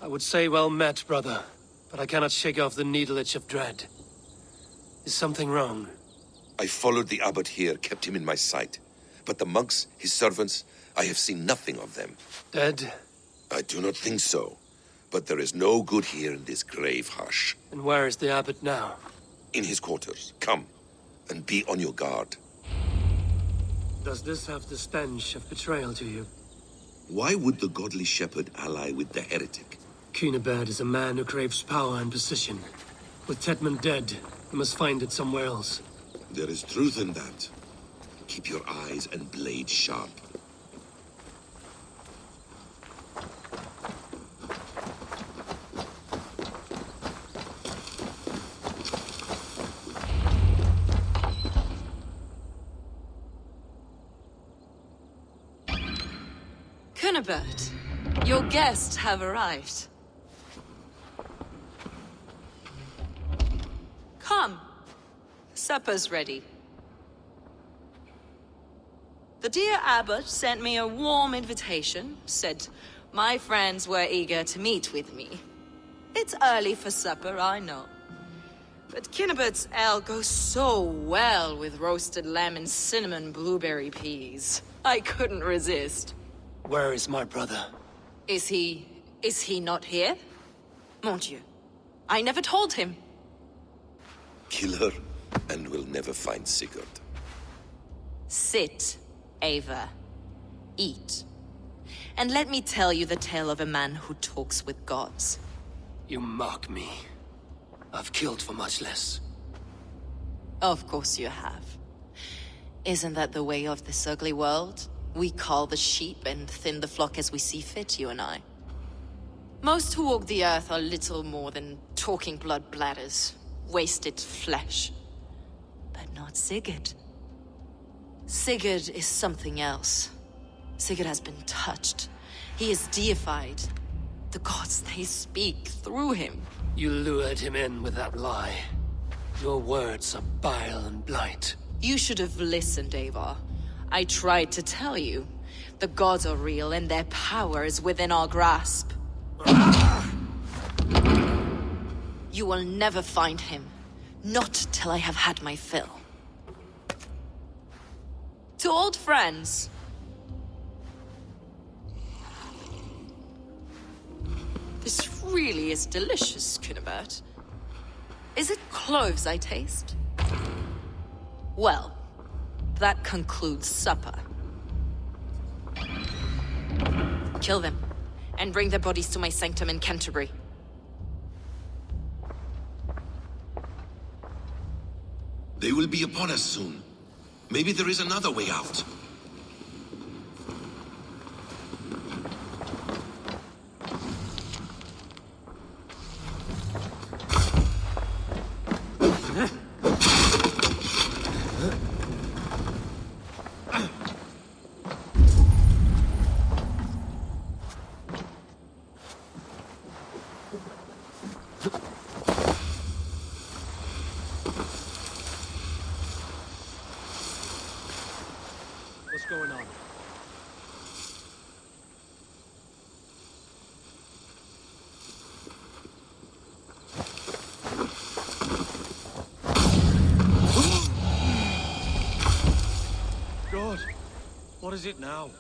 I would say well met, brother, but I cannot shake off the needle itch of dread. Is something wrong? I followed the abbot here, kept him in my sight. But the monks, his servants, I have seen nothing of them. Dead? I do not think so. But there is no good here in this grave hush. And where is the abbot now? In his quarters. Come, and be on your guard. Does this have the stench of betrayal to you? Why would the godly shepherd ally with the heretic? Cunibert is a man who craves power and position. With Tedman dead, he must find it somewhere else. There is truth in that. Keep your eyes and blade sharp. Cunibert, your guests have arrived. Come. Supper's ready. The dear abbot sent me a warm invitation, said my friends were eager to meet with me. It's early for supper, I know. But Cunibert's ale goes so well with roasted lamb and cinnamon blueberry peas. I couldn't resist. Where is my brother? Is he not here? Mon Dieu. I never told him. Kill her, and we'll never find Sigurd. Sit, Ava. Eat. And let me tell you the tale of a man who talks with gods. You mock me. I've killed for much less. Of course you have. Isn't that the way of this ugly world? We cull the sheep and thin the flock as we see fit, you and I. Most who walk the earth are little more than talking blood bladders, wasted flesh. But not Sigurd. Sigurd is something else. Sigurd has been touched. He is deified. The gods, they speak through him. You lured him in with that lie. Your words are bile and blight. You should have listened, Ava. I tried to tell you. The gods are real and their power is within our grasp. You will never find him. Not till I have had my fill. To old friends. This really is delicious, Cunibert. Is it cloves I taste? Well, that concludes supper. Kill them, and bring their bodies to my sanctum in Canterbury. They will be upon us soon. Maybe there is another way out. What's going on? God, what is it now?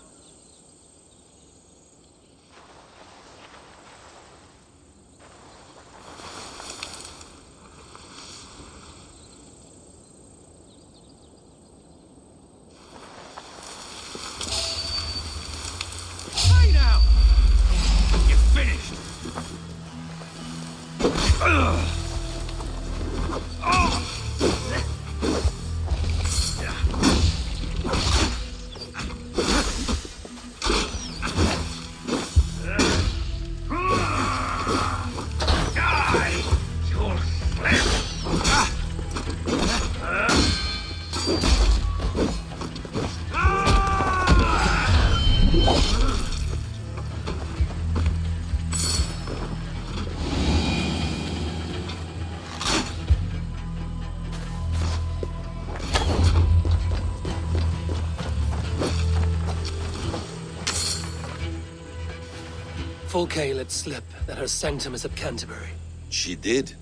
Fulke let slip that her sanctum is at Canterbury. She did.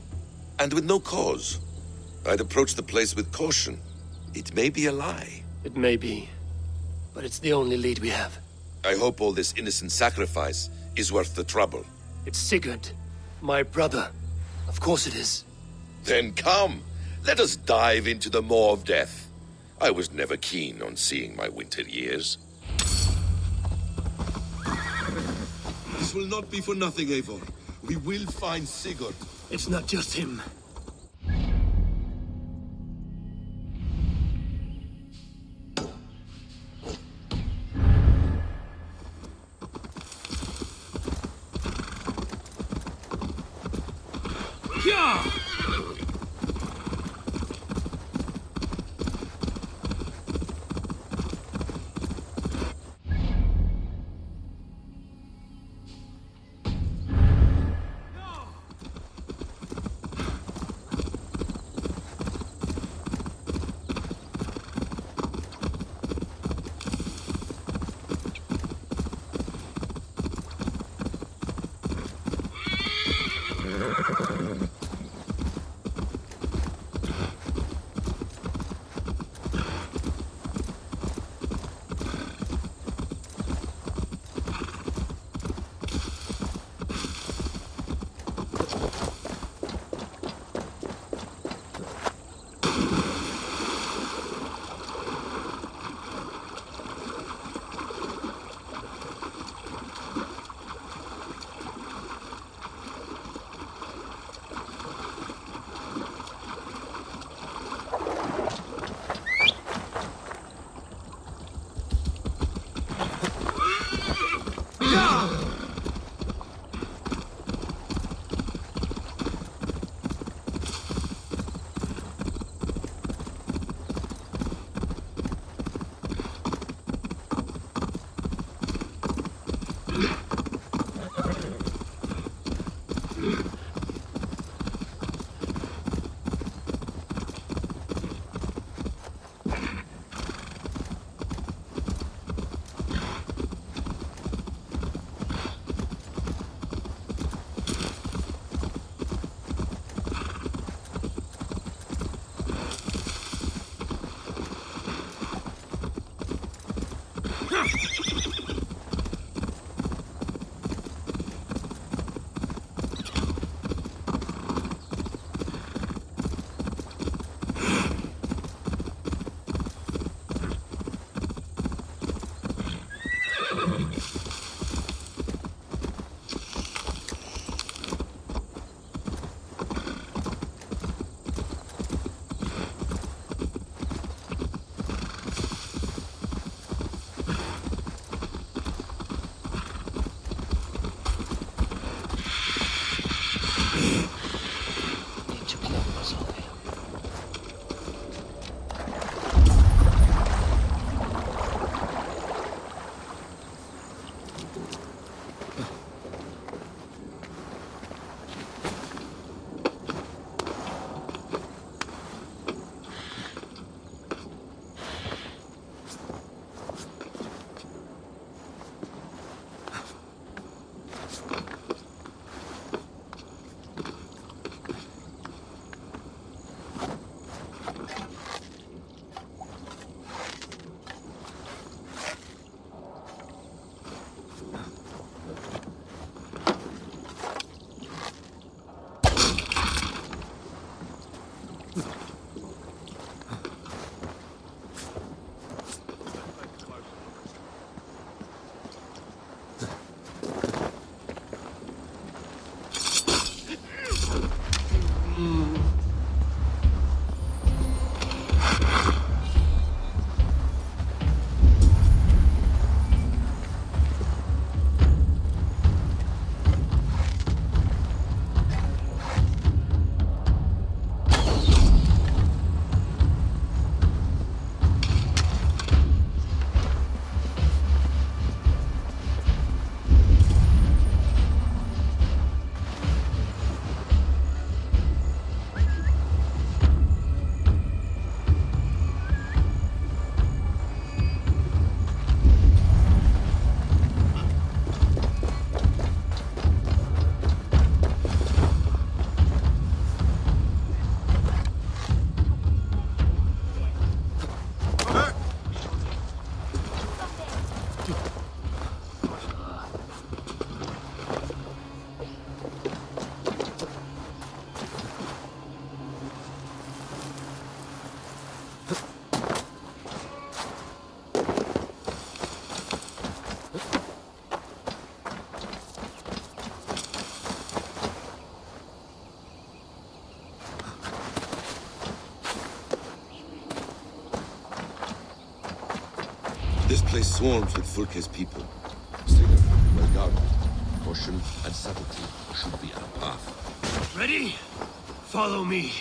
And with no cause. I'd approach the place with caution. It may be a lie. It may be, but it's the only lead we have. I hope all this innocent sacrifice is worth the trouble. It's Sigurd, my brother. Of course it is. Then come, let us dive into the maw of death. I was never keen on seeing my winter years. This will not be for nothing, Eivor. We will find Sigurd. It's not just him. Yeah! This place swarms with Fulke's people. Still, well guarded. Caution and subtlety should be our path. Ready? Follow me.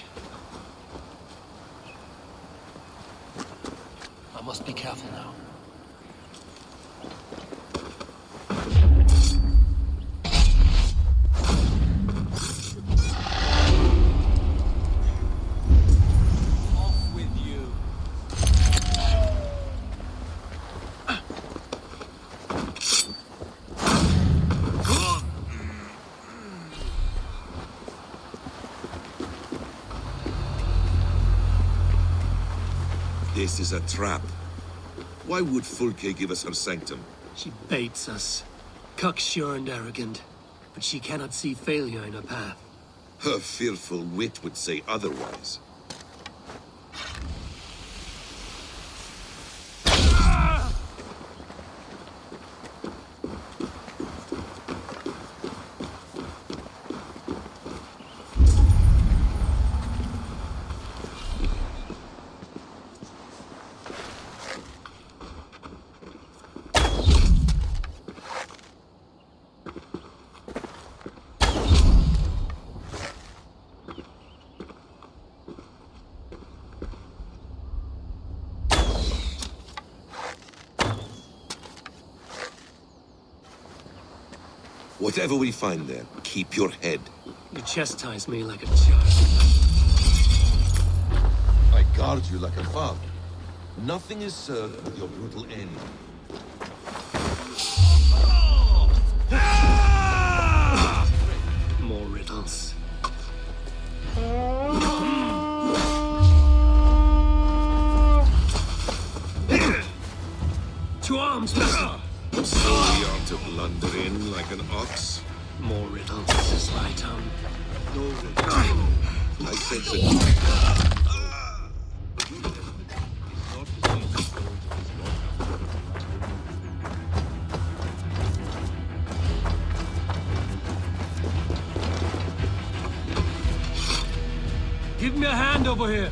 I must be careful now. Off with you. This is a trap. Why would Fulke give us her sanctum? She baits us. Cocksure and arrogant. But she cannot see failure in her path. Her fearful wit would say otherwise. Whatever we find there, keep your head. You chastise me like a child. I guard you like a father. Nothing is served with your brutal end. More riddles. To arms, master! So we are to blunder in like an ox? More riddles, sly tongue. No. I sense it. Give me a hand over here.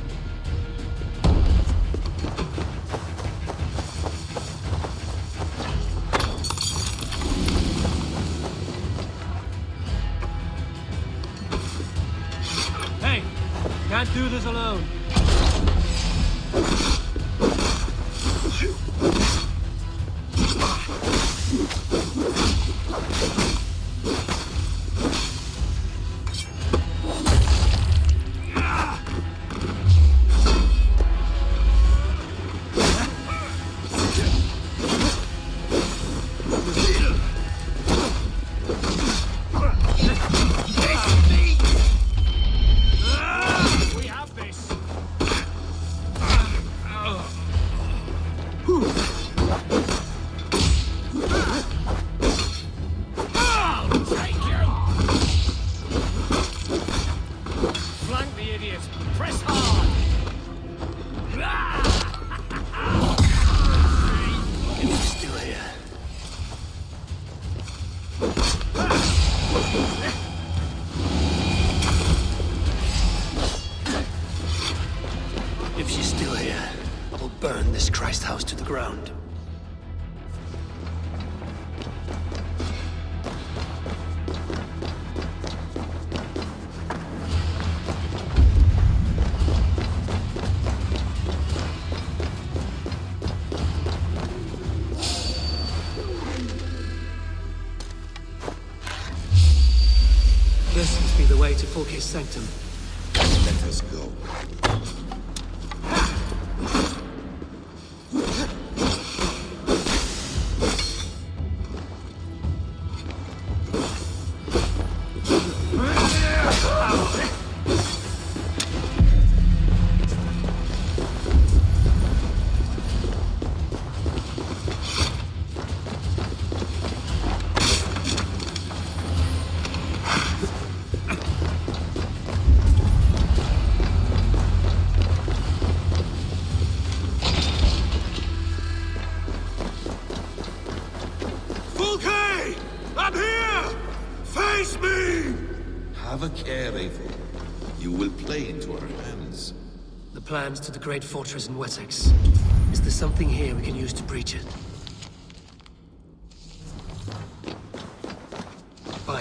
Hey, can't do this alone. We have this. Flank the idiot. Press hard. Can you still here? If she's still here, I will burn this Christ house to the ground. This must be the way to Fulke's sanctum. Let us go. Fulke! I'm here! Face me! Have a care, Eivor. You will play into our hands. The plans to the great fortress in Wessex. Is there something here we can use to breach it?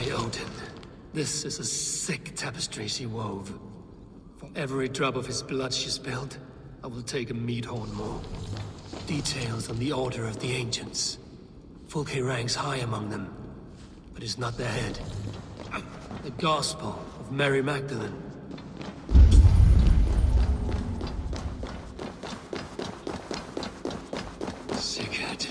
by Odin. This is a sick tapestry she wove. For every drop of his blood she spilled, I will take a meat horn more. Details on the order of the ancients. Fulke ranks high among them, but is not their head. The Gospel of Mary Magdalene. Sigurd.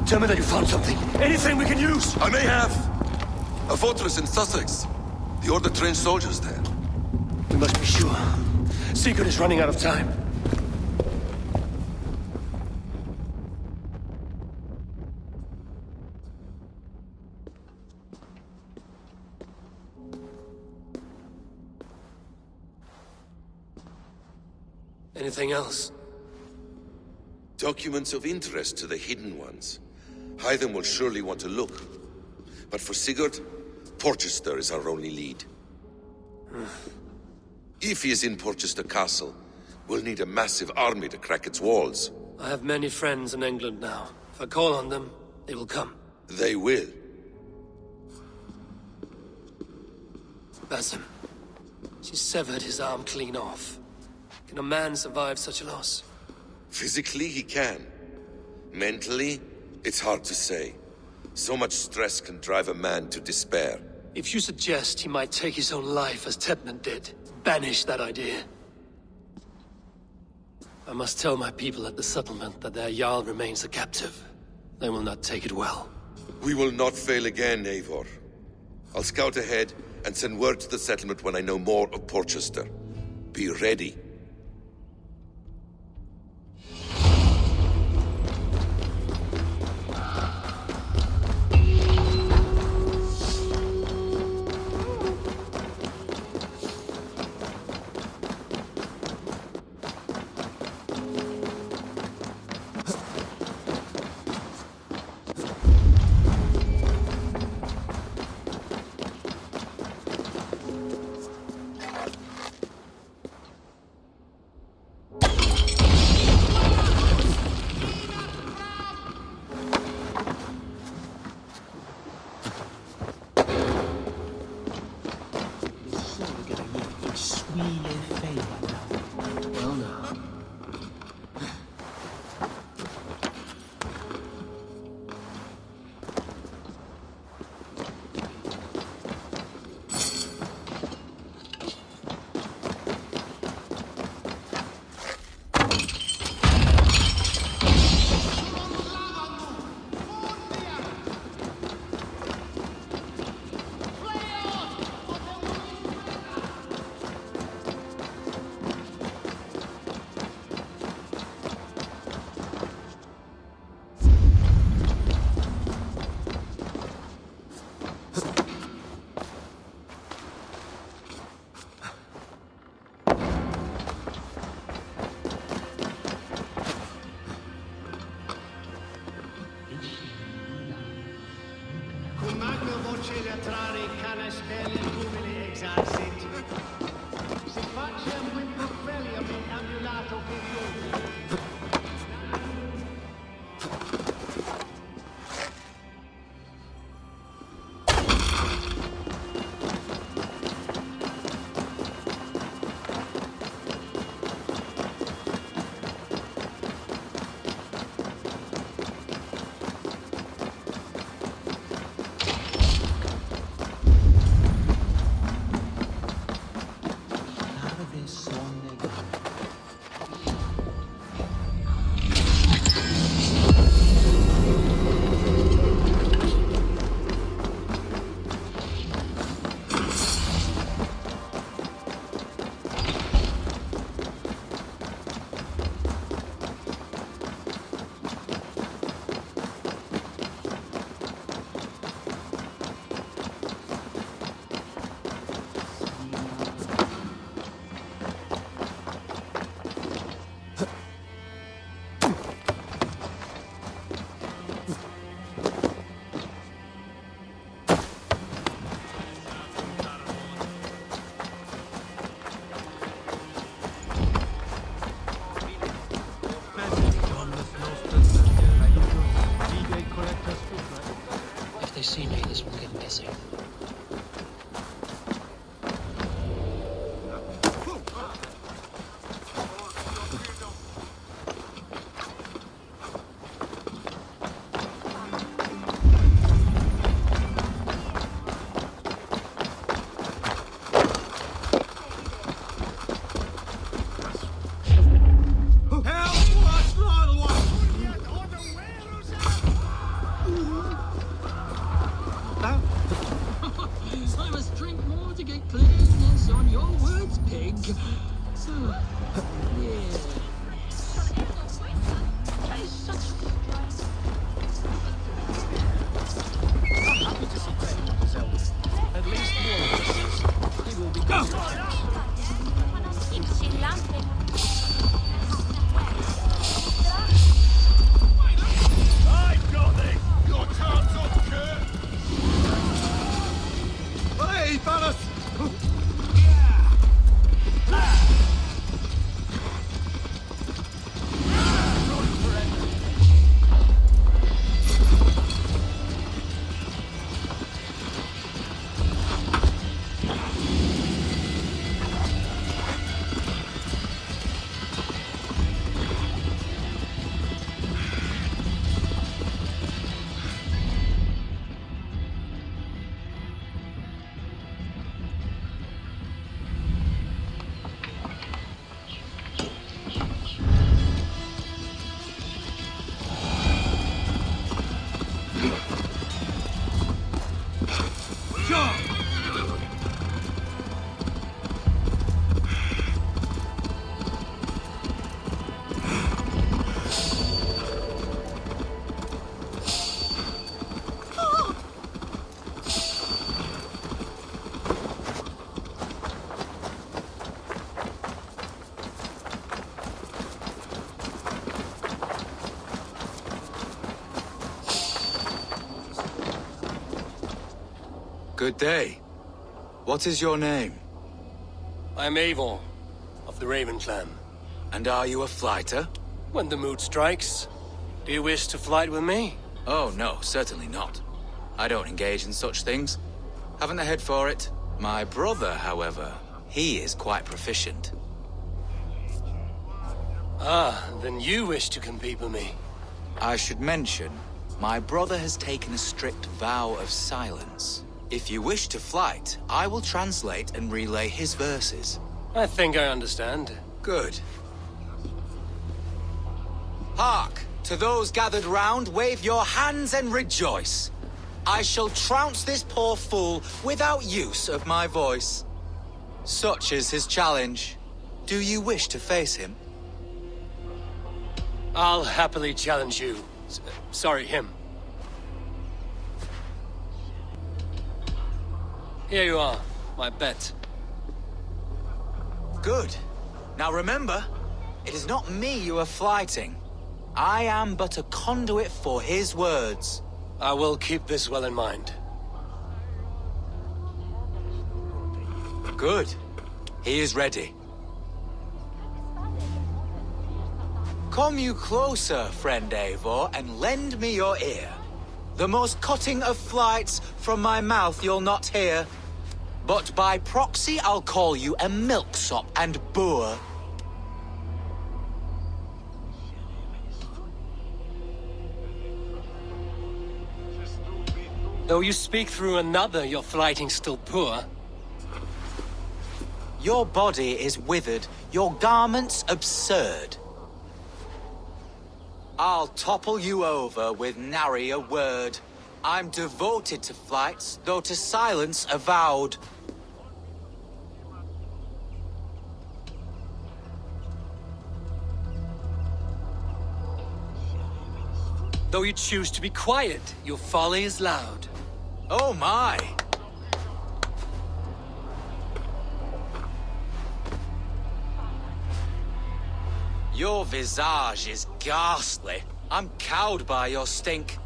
Tell me that you found something. Anything we can use! I may have. A fortress in Sussex. The Order trained soldiers there. We must be sure. Sigurd is running out of time. Anything else? Documents of interest to the Hidden Ones. Hytham will surely want to look. But for Sigurd, Porchester is our only lead. If he is in Porchester Castle, we'll need a massive army to crack its walls. I have many friends in England now. If I call on them, they will come. They will. Basim. She severed his arm clean off. Can a man survive such a loss? Physically, he can. Mentally, it's hard to say. So much stress can drive a man to despair. If you suggest he might take his own life as Tedman did, banish that idea. I must tell my people at the settlement that their Jarl remains a captive. They will not take it well. We will not fail again, Eivor. I'll scout ahead and send word to the settlement when I know more of Porchester. Be ready. Well now. they see me, this will get messy. I must drink more to get clearness on your words, pig. So, yeah. At least one of us. He will be good. I've got this! Your chance up, Kurt! Hey, fellas! Good day. What is your name? I'm Eivor, of the Raven Clan. And are you a flighter? When the mood strikes. Do you wish to flight with me? Oh, no, certainly not. I don't engage in such things. Haven't the head for it. My brother, however, he is quite proficient. Ah, then you wish to compete with me. I should mention, my brother has taken a strict vow of silence. If you wish to flight, I will translate and relay his verses. I think I understand. Good. Hark! To those gathered round, wave your hands and rejoice. I shall trounce this poor fool without use of my voice. Such is his challenge. Do you wish to face him? I'll happily challenge you. Sorry, him. Here you are, my bet. Good. Now remember, it is not me you are flighting. I am but a conduit for his words. I will keep this well in mind. Good. He is ready. Come you closer, friend Eivor, and lend me your ear. The most cutting of flights from my mouth you'll not hear. But by proxy I'll call you a milksop and boor. Though you speak through another, your flighting's still poor. Your body is withered, your garments absurd. I'll topple you over with nary a word. I'm devoted to flights, though to silence avowed. Though you choose to be quiet, your folly is loud. Oh my! Your visage is ghastly. I'm cowed by your stink.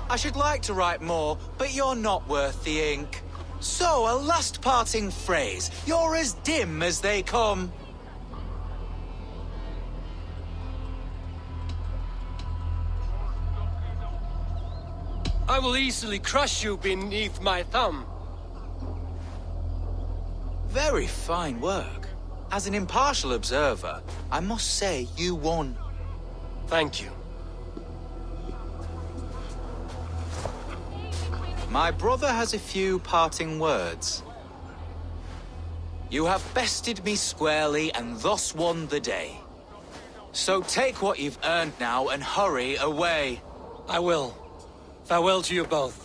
I should like to write more, but you're not worth the ink. So, a last parting phrase. You're as dim as they come. I will easily crush you beneath my thumb. Very fine work. As an impartial observer, I must say you won. Thank you. My brother has a few parting words. You have bested me squarely and thus won the day. So take what you've earned now and hurry away. I will. Farewell to you both.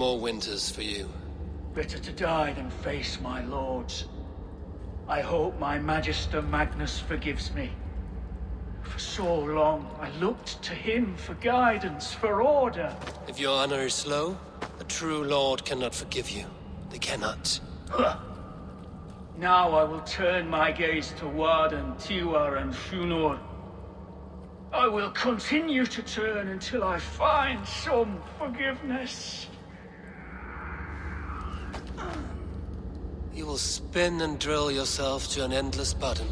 more winters for you. Better to die than face my lords. I hope my Magister Magnus forgives me. For so long, I looked to him for guidance, for order. If your honor is slow, a true lord cannot forgive you. They cannot. Huh. Now I will turn my gaze to Warden, Tiwar, and Shunor. I will continue to turn until I find some forgiveness. You will spin and drill yourself to an endless button.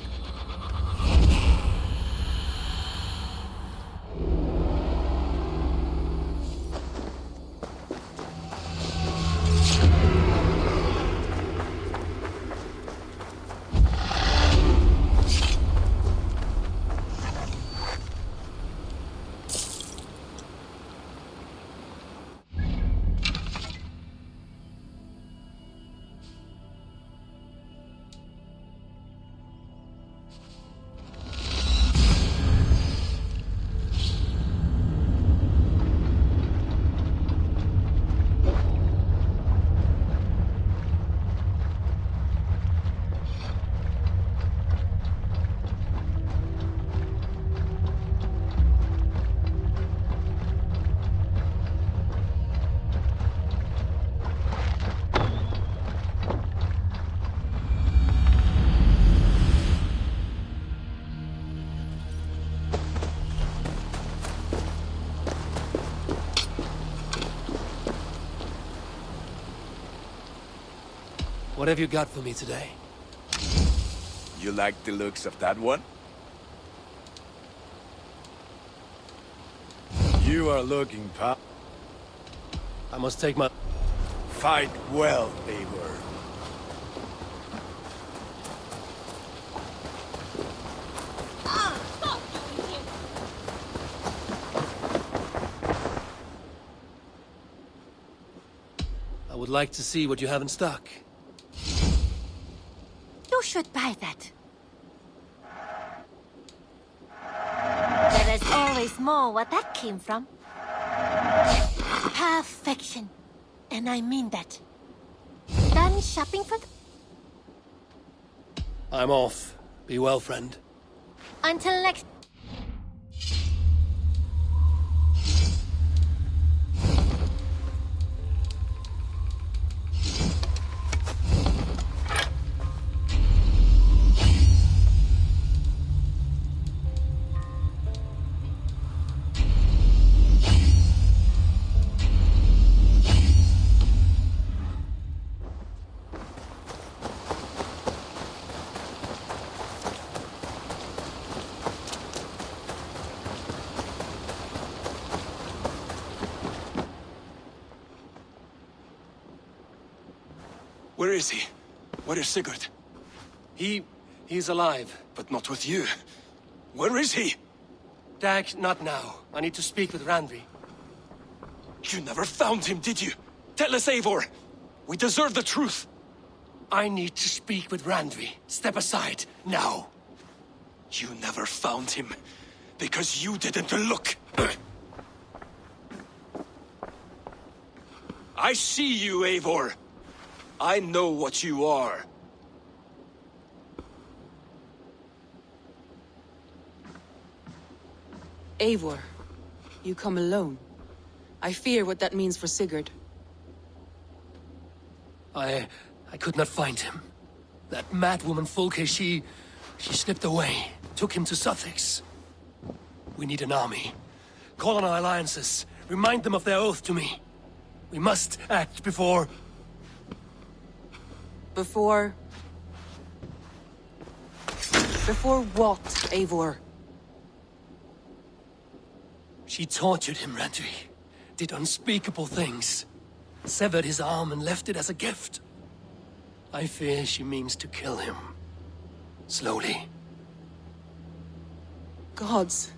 What have you got for me today? You like the looks of that one? You are looking, pal. I must take my... Fight well, Eivor. I would like to see what you have in stock. You should buy that. There is always more where that came from. Perfection. And I mean that. Done shopping for... I'm off. Be well, friend. Until next... Where is he? Where is Sigurd? He's alive. But not with you. Where is he? Dag, not now. I need to speak with Randvi. You never found him, did you? Tell us, Eivor. We deserve the truth. I need to speak with Randvi. Step aside, now. You never found him, because you didn't look. I see you, Eivor. I know what you are. Eivor, you come alone. I fear what that means for Sigurd. I could not find him. That madwoman Folke, she slipped away, took him to Sussex. We need an army. Call on our alliances. Remind them of their oath to me. We must act before... Before what, Eivor? She tortured him, Randvi. Did unspeakable things. Severed his arm and left it as a gift. I fear she means to kill him. Slowly. Gods.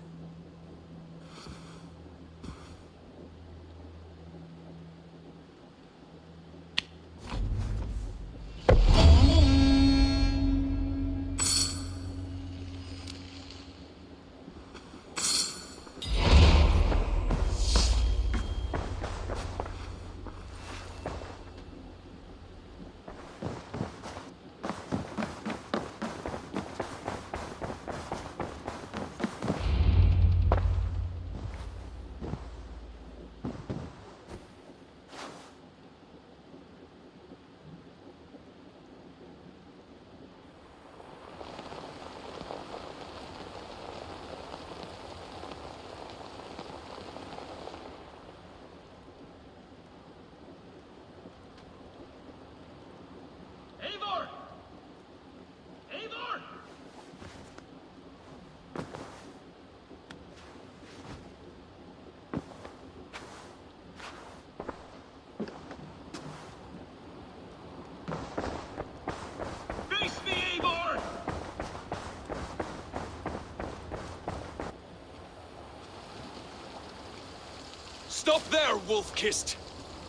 Stop there, Wolf-Kissed!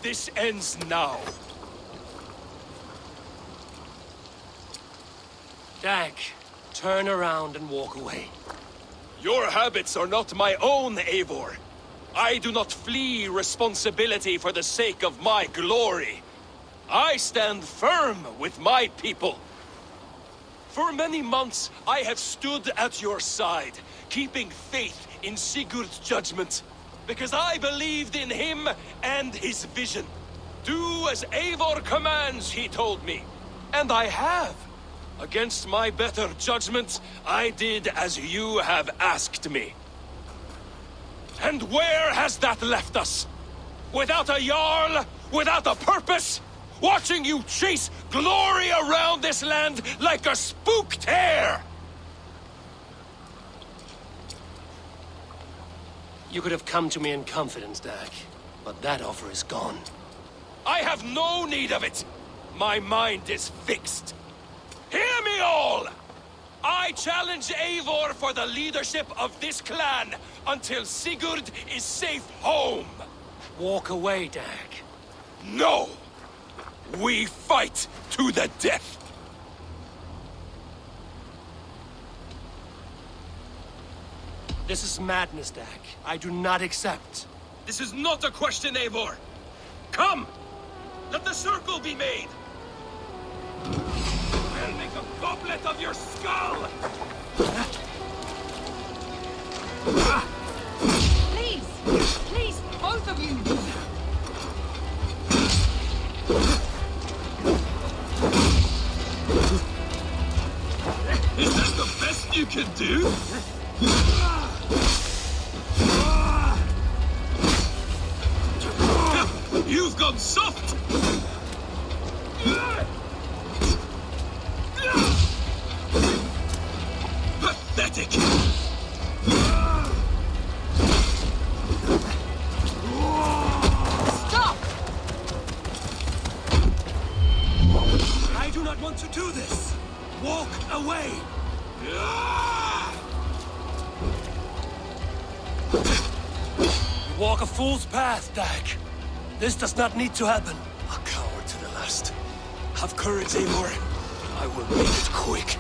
This ends now. Dag, turn around and walk away. Your habits are not my own, Eivor. I do not flee responsibility for the sake of my glory. I stand firm with my people. For many months, I have stood at your side, keeping faith in Sigurd's judgment, because I believed in him and his vision. Do as Eivor commands, he told me. And I have. Against my better judgment, I did as you have asked me. And where has that left us? Without a Jarl? Without a purpose? Watching you chase glory around this land like a spooked hare! You could have come to me in confidence, Dag, but that offer is gone. I have no need of it! My mind is fixed. Hear me all! I challenge Eivor for the leadership of this clan until Sigurd is safe home! Walk away, Dag. No! We fight to the death! This is madness, Dag. I do not accept. This is not a question, Eivor! Come! Let the circle be made! I'll make a goblet of your skull! Please! Please, both of you! Is that the best you can do? You've gone soft! Pathetic! Stop! I do not want to do this. Walk away. You walk a fool's path, Dag. This does not need to happen. A coward to the last. Have courage, Eivor. I will make it quick.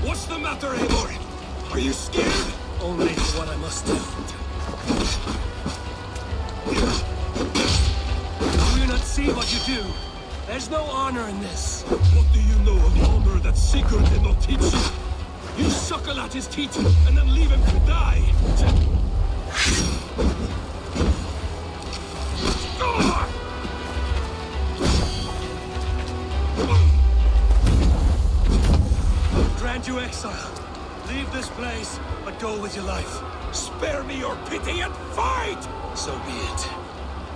What's the matter, Eivor? Are you scared? Only for what I must do. Do you not see what you do? There's no honor in this. What do you know of honor that Sigurd did not teach you? You suckle at his teeth and then leave him to die. Grant you exile. Leave this place, but go with your life. Spare me your pity and fight! So be it.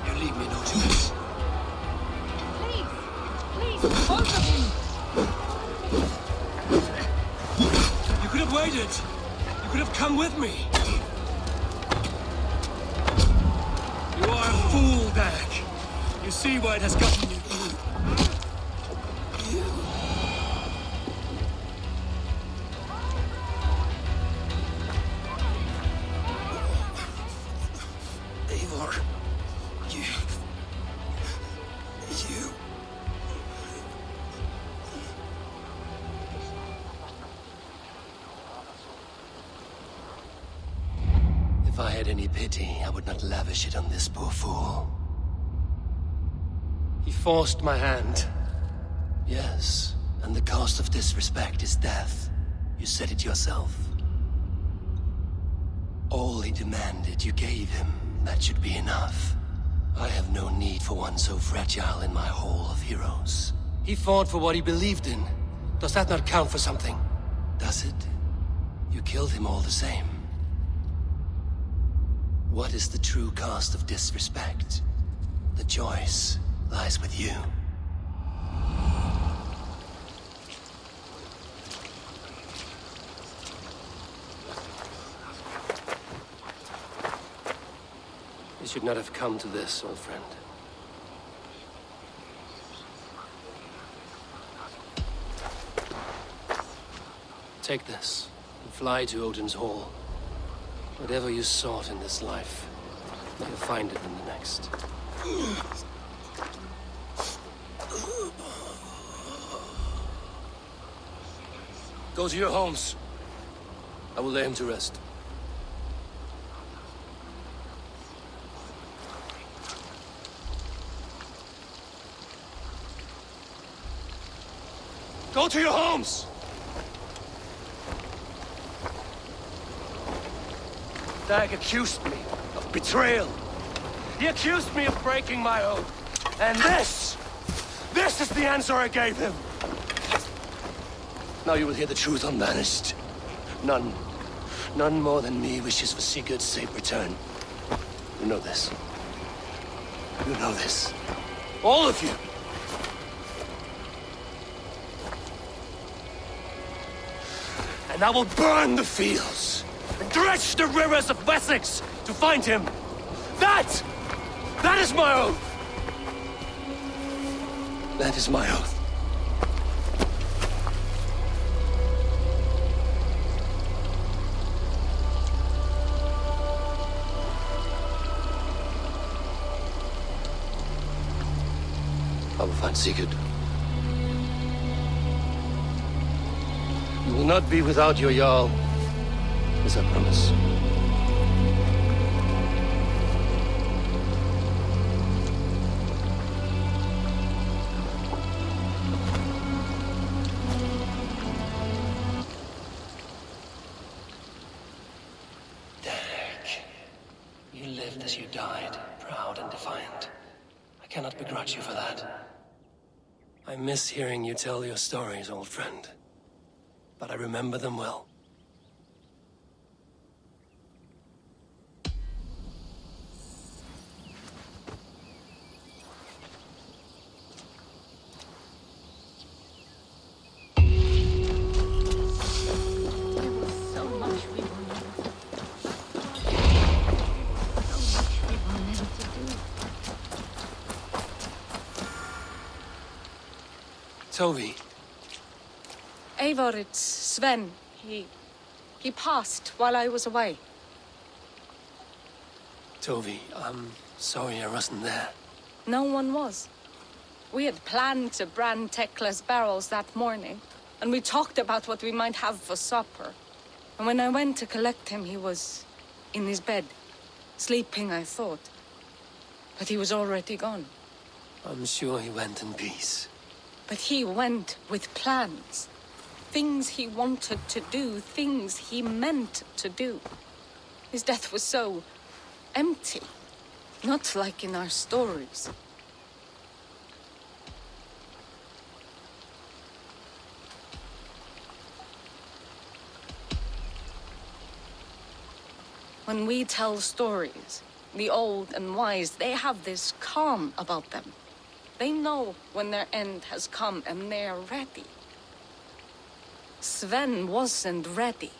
You leave me no choice. Please! Please, both of you! You could have waited. You could have come with me. You are a fool, Dag. You see why it has gotten you. Eivor, you... If I had any pity, I would not lavish it on this poor fool. He forced my hand. Yes, and the cost of disrespect is death. You said it yourself. All he demanded, you gave him. That should be enough. I have no need for one so fragile in my hall of heroes. He fought for what he believed in. Does that not count for something? Does it? You killed him all the same. What is the true cost of disrespect? The choice lies with you. You should not have come to this, old friend. Take this. and fly to Odin's Hall. Whatever you sought in this life, you'll find it in the next. Go to your homes. I will lay him to rest. Go to your homes! Dag accused me of betrayal. He accused me of breaking my oath. And this is the answer I gave him. Now you will hear the truth, unbanished. None more than me wishes for Sigurd's safe return. You know this. You know this. All of you. And I will burn the fields, and dredge the rivers of Wessex to find him. That is my oath. That is my oath. I will find Sigurd. You will not be without your Jarl, as I promise. Derek, you lived as you died, proud and defiant. I cannot begrudge you for that. I miss hearing you tell your stories, old friend. But I remember them well. Toby. Eivor, it's Sven. He passed while I was away. Toby, I'm sorry I wasn't there. No one was. We had planned to brand Tekla's barrels that morning, and we talked about what we might have for supper. And when I went to collect him, he was in his bed, sleeping, I thought. But he was already gone. I'm sure he went in peace. But he went with plans. Things he wanted to do, things he meant to do. His death was so empty, not like in our stories. When we tell stories, the old and wise, they have this calm about them. They know when their end has come and they're ready. Sven wasn't ready,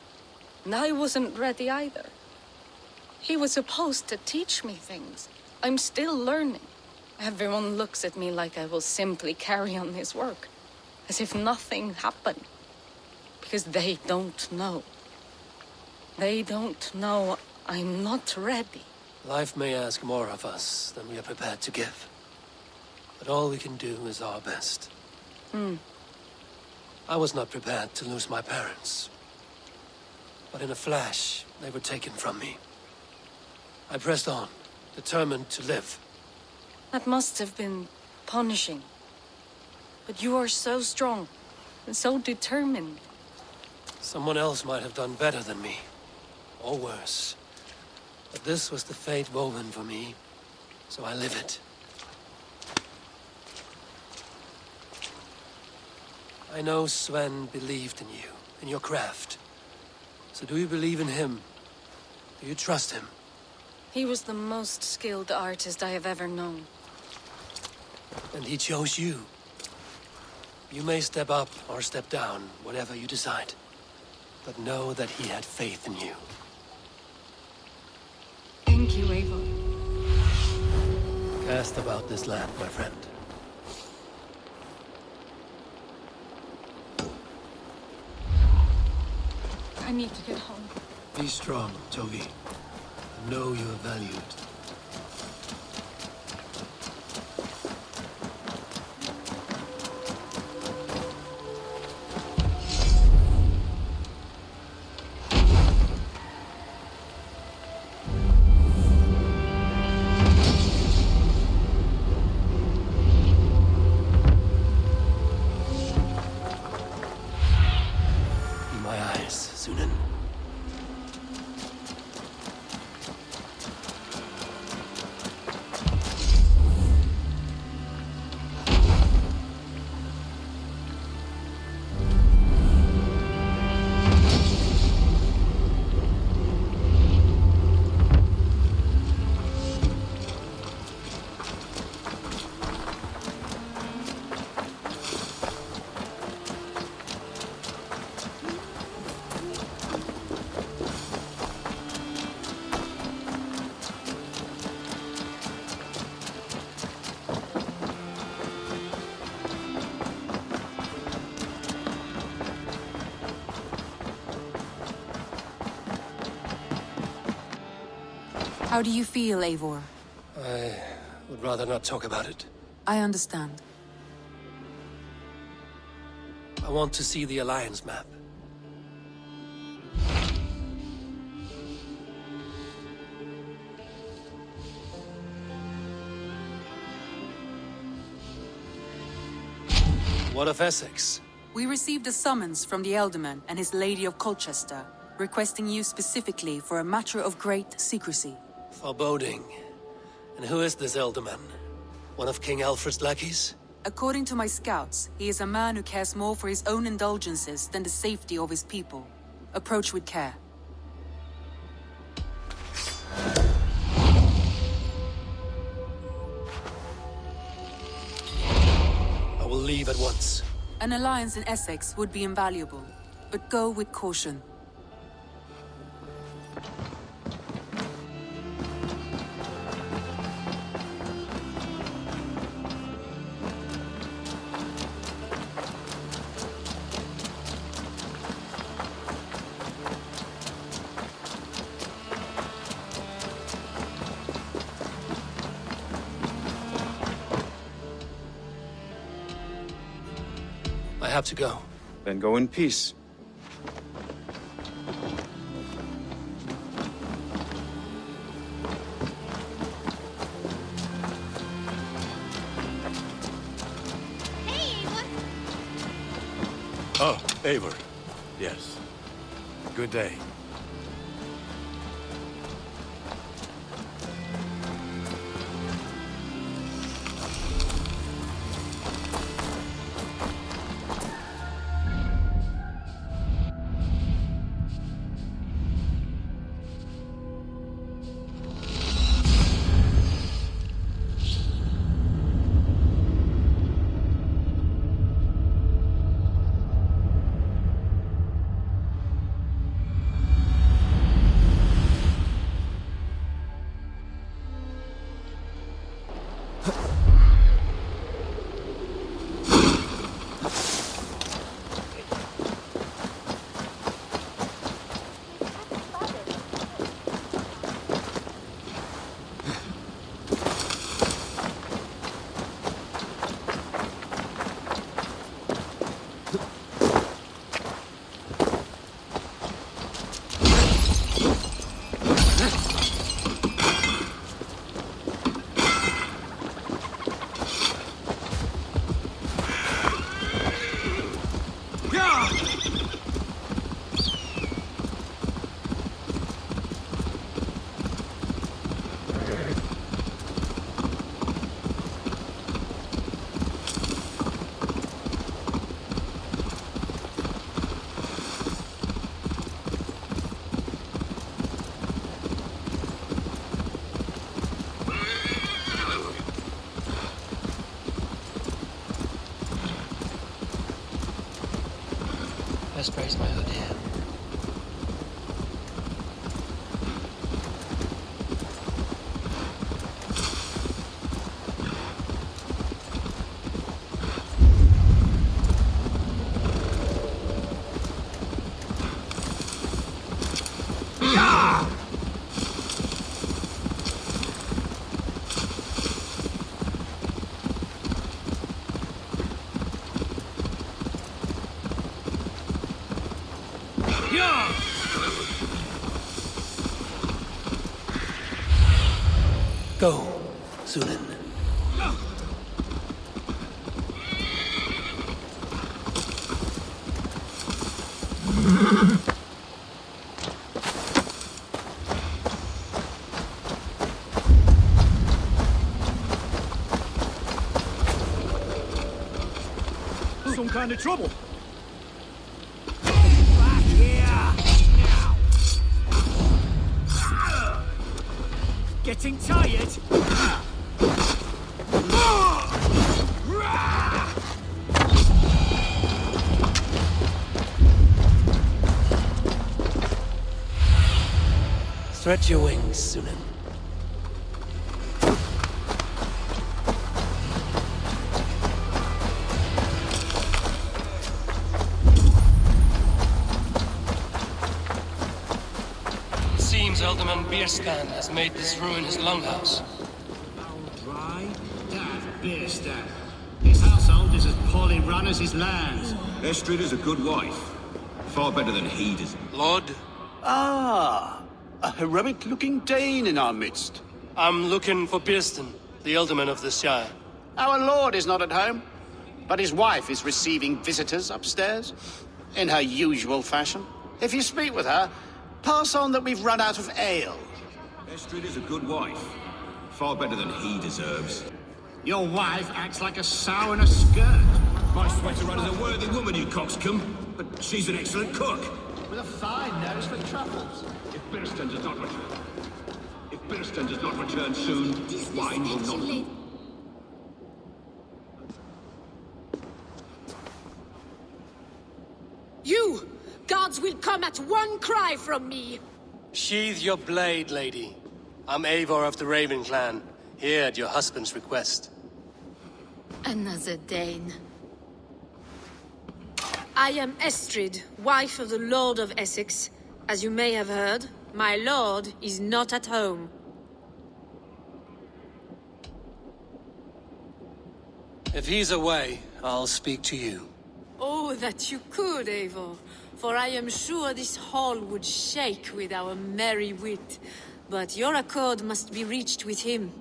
and I wasn't ready either. He was supposed to teach me things. I'm still learning. Everyone looks at me like I will simply carry on his work, as if nothing happened. Because they don't know. They don't know I'm not ready. Life may ask more of us than we are prepared to give. But all we can do is our best. I was not prepared to lose my parents. But in a flash, they were taken from me. I pressed on, determined to live. That must have been punishing. But you are so strong, and so determined. Someone else might have done better than me. Or worse. But this was the fate woven for me, so I live it. I know Sven believed in you, in your craft. So do you believe in him? Do you trust him? He was the most skilled artist I have ever known. And he chose you. You may step up or step down, whatever you decide. But know that he had faith in you. Thank you, Eivor. Cast about this land, my friend. I need to get home. Be strong, Toby. Know you are valued. In my eyes, Sunan. How do you feel, Eivor? I would rather not talk about it. I understand. I want to see the Alliance map. What of Essex? We received a summons from the Elderman and his Lady of Colchester, requesting you specifically for a matter of great secrecy. Foreboding. And who is this Elderman? One of King Alfred's lackeys? According to my scouts, he is a man who cares more for his own indulgences than the safety of his people. Approach with care. I will leave at once. An alliance in Essex would be invaluable, but go with caution. I have to go. Then go in peace. Oh, Eivor. Yes. Good day. Best raise my hood here. Go, Sunan. Some kind of trouble. Getting tired? Stretch your wings, Sunan. Seems Alderman Beerscan has made this ruin his longhouse. Right? That Beerstan. His household is as poorly run as his lands. Estrid is a good wife. Far better than he does. Lord, Ah, a heroic-looking Dane in our midst. I'm looking for Beerstan, the Alderman of the Shire. Our lord is not at home, but his wife is receiving visitors upstairs, in her usual fashion. If you speak with her, pass on that we've run out of ale. Estrid is a good wife. Far better than he deserves. Your wife acts like a sow in a skirt. My sweater run is a worthy woman, you coxcomb. But she's an excellent cook. With a fine nose for truffles. If Birston does not return soon, wine will not... You! Gods will come at one cry from me! Sheathe your blade, lady. I'm Eivor of the Raven Clan, here at your husband's request. Another Dane. I am Estrid, wife of the Lord of Essex. As you may have heard, my lord is not at home. If he's away, I'll speak to you. Oh, that you could, Eivor. For I am sure this hall would shake with our merry wit. But your accord must be reached with him.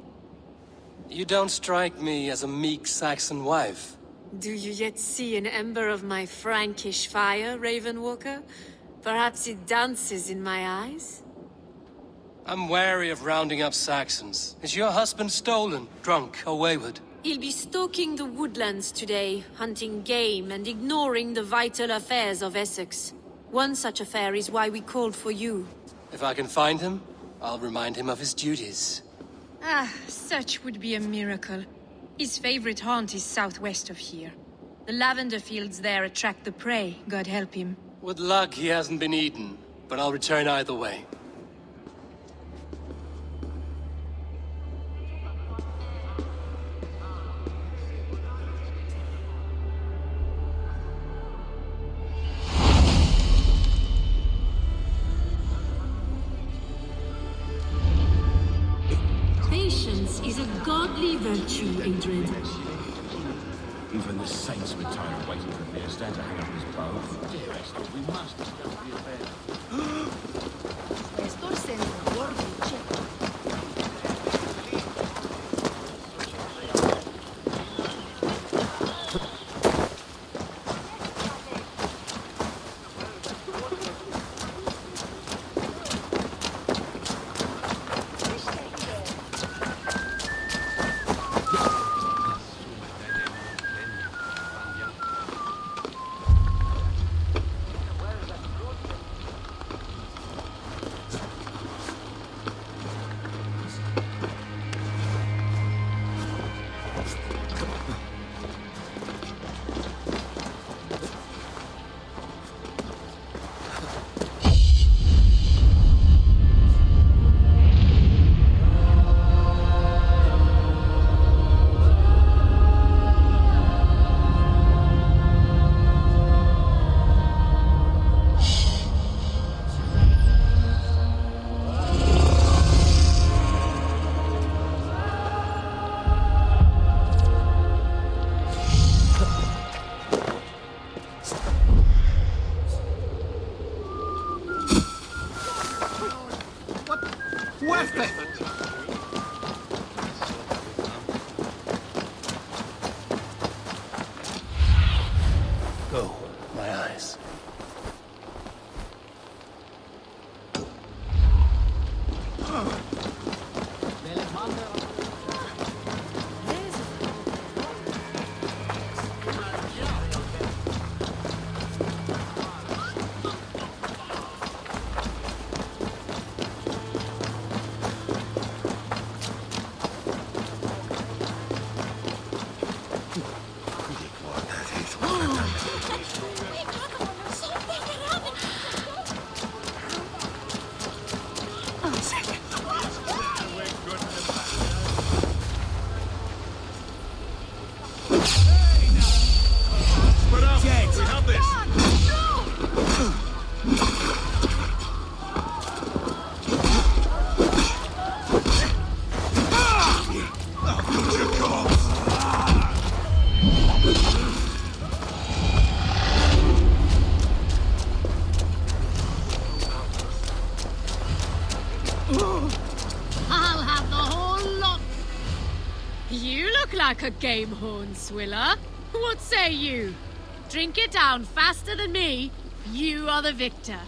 You don't strike me as a meek Saxon wife. Do you yet see an ember of my Frankish fire, Ravenwalker? Perhaps it dances in my eyes? I'm wary of rounding up Saxons. Is your husband stolen, drunk, or wayward? He'll be stalking the woodlands today, hunting game and ignoring the vital affairs of Essex. One such affair is why we called for you. If I can find him, I'll remind him of his duties. Ah, such would be a miracle. His favorite haunt is southwest of here. The lavender fields there attract the prey, God help him. With luck, he hasn't been eaten, but I'll return either way. Patience is a godly virtue, Adrian. Even the saints would tire of waiting for Beerstan to hang up his bow. Dearest, we must discuss the affair. Estoy seguro de Weapon! Go, my eyes. I'll have the whole lot. You look like a game horn swiller. What say you? Drink it down faster than me. You are the victor.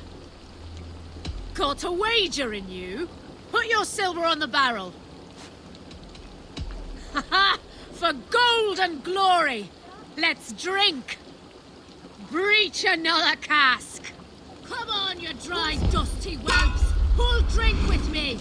Got a wager in you? Put your silver on the barrel. Ha! For gold and glory! Let's drink! Breach another cask! Come on, you dry, dusty whelps! Who'll drink with me?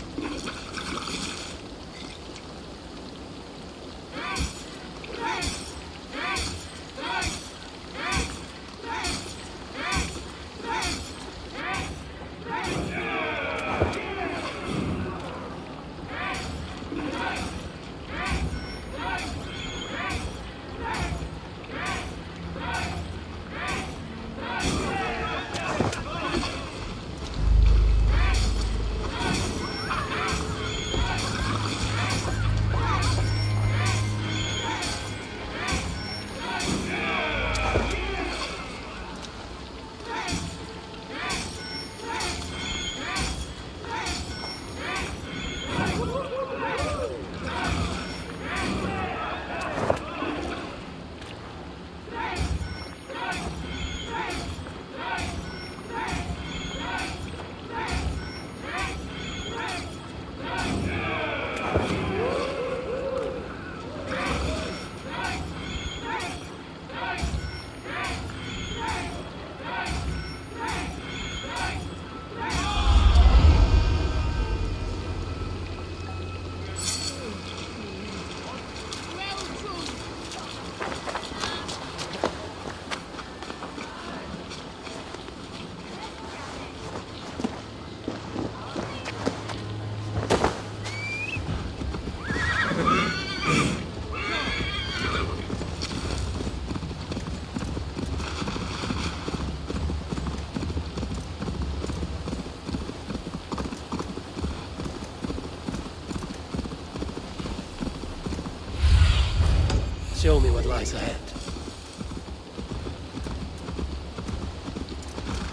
Show me what lies ahead.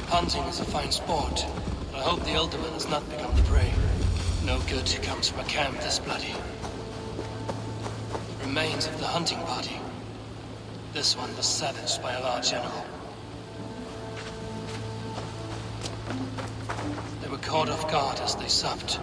Hunting is a fine sport, but I hope the Elderman has not become the prey. No good comes from a camp this bloody. Remains of the hunting party. This one was savaged by a large animal. They were caught off guard as they supped.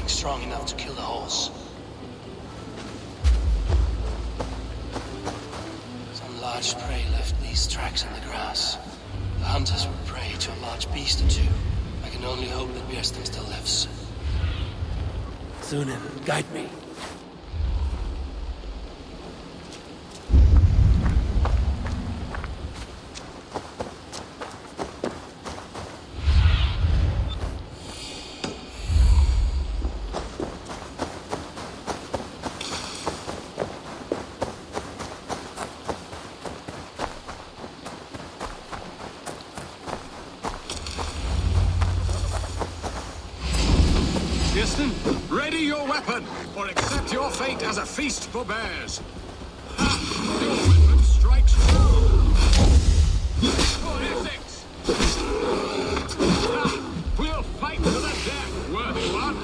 Strong enough to kill the horse. Some large prey left these tracks in the grass. The hunters were prey to a large beast or two. I can only hope that Bierstam still lives. Sunan, guide me. Bearston! Ready your weapon, or accept your fate as a feast for bears. Ha! Your weapon strikes true! For Essex! Ha! We'll fight to the death, worthy one!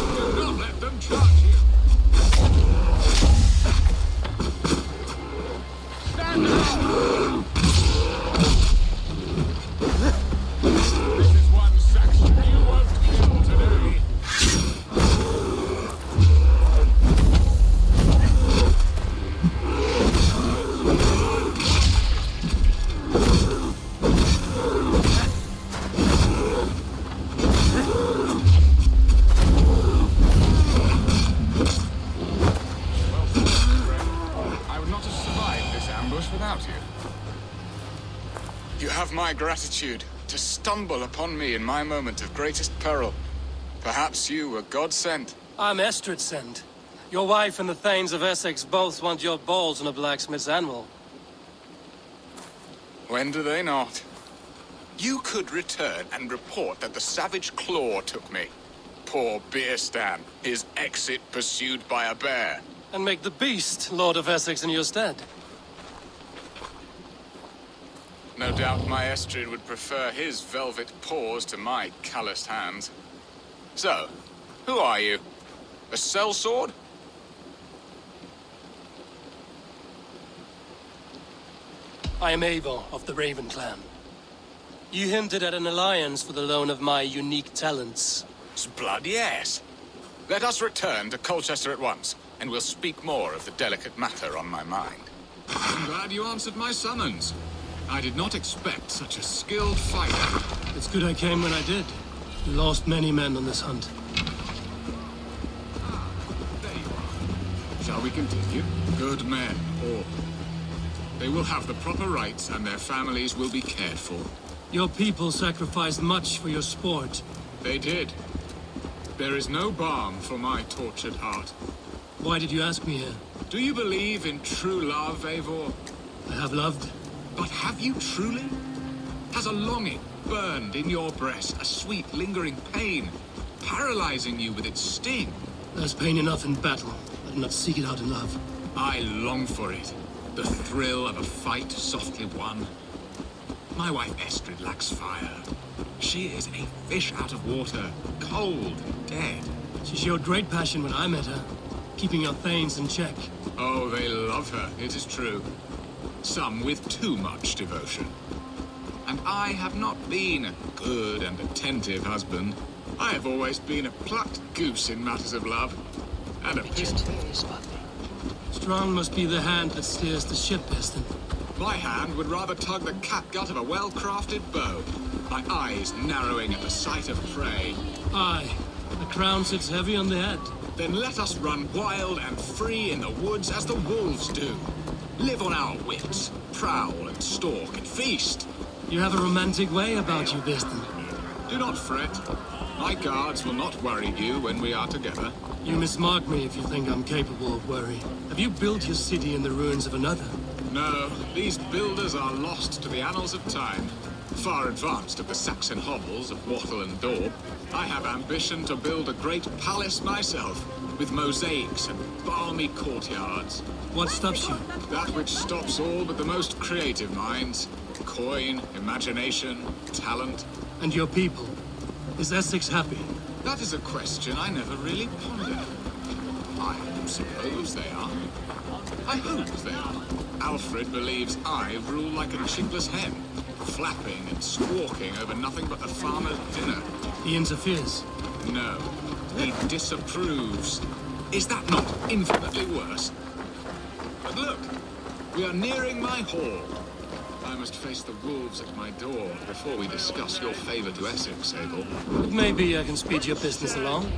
Do not let them charge you! Stand down! This is one Saxon you won't kill today. I would not have survived this ambush without you. You have my gratitude to stumble upon me in my moment of greatest peril. Perhaps you were God sent. I'm Estrid sent. Your wife and the Thanes of Essex both want your balls on a blacksmith's anvil. When do they not? You could return and report that the savage claw took me. Poor Beerstan, his exit pursued by a bear. And make the beast Lord of Essex in your stead. No doubt my Estrid would prefer his velvet paws to my calloused hands. So, who are you? A sellsword? I am Eivor of the Raven clan. You hinted at an alliance for the loan of my unique talents. Blood, yes. Let us return to Colchester at once, and we'll speak more of the delicate matter on my mind. I'm glad you answered my summons. I did not expect such a skilled fighter. It's good I came when I did. You lost many men on this hunt. There you are. Shall we continue? Good men, all. They will have the proper rights, and their families will be cared for. Your people sacrificed much for your sport. They did. There is no balm for my tortured heart. Why did you ask me here? Do you believe in true love, Eivor? I have loved. But have you truly? Has a longing burned in your breast, a sweet, lingering pain, paralyzing you with its sting? There's pain enough in battle. I do not seek it out in love. I long for it. The thrill of a fight softly won. My wife Estrid lacks fire. She is a fish out of water, cold and dead. She showed great passion when I met her, keeping your Thanes in check. Oh, they love her, it is true. Some with too much devotion. And I have not been a good and attentive husband. I have always been a plucked goose in matters of love. And a pistol. Strong must be the hand that steers the ship, Bearston. My hand would rather tug the catgut of a well-crafted bow. My eyes narrowing at the sight of prey. Aye, the crown sits heavy on the head. Then let us run wild and free in the woods as the wolves do. Live on our wits, prowl and stalk and feast. You have a romantic way about you, Bearston. Do not fret. My guards will not worry you when we are together. You mismark me if you think I'm capable of worry. Have you built your city in the ruins of another? No, these builders are lost to the annals of time. Far advanced of the Saxon hovels of Wattle and Daub, I have ambition to build a great palace myself, with mosaics and balmy courtyards. What stops you? That which stops all but the most creative minds. Coin, imagination, talent. And your people? Is Essex happy? That is a question I never really pondered. I suppose they are. I hope they are. Alfred believes I rule like a chinkless hen, flapping and squawking over nothing but the farmer's dinner. He interferes? No, he disapproves. Is that not infinitely worse? But look, we are nearing my hall. I must face the wolves at my door before we discuss your favor to Essex, Abel. Maybe I can speed your business along.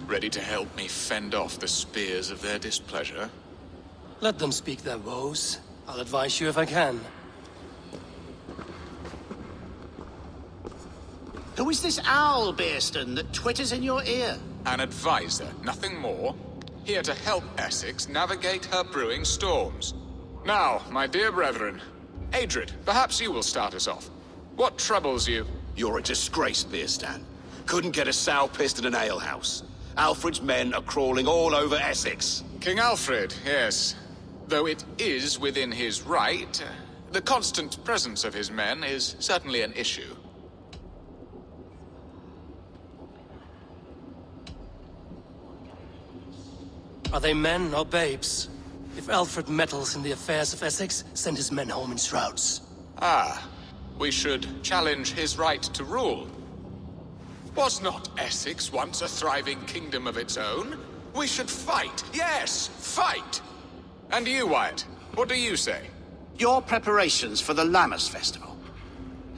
Ready to help me fend off the spears of their displeasure? Let them speak their woes. I'll advise you if I can. Who is this owl, Bearston, that twitters in your ear? An advisor, nothing more. Here to help Essex navigate her brewing storms. Now, my dear brethren, Adrid, perhaps you will start us off. What troubles you? You're a disgrace, Beerstan. Couldn't get a sow pissed at an alehouse. Alfred's men are crawling all over Essex. King Alfred, yes. Though it is within his right, the constant presence of his men is certainly an issue. Are they men or babes? If Alfred meddles in the affairs of Essex, send his men home in shrouds. Ah, we should challenge his right to rule. Was not Essex once a thriving kingdom of its own? We should fight. Yes, fight! And you, Wyatt, what do you say? Your preparations for the Lammas festival.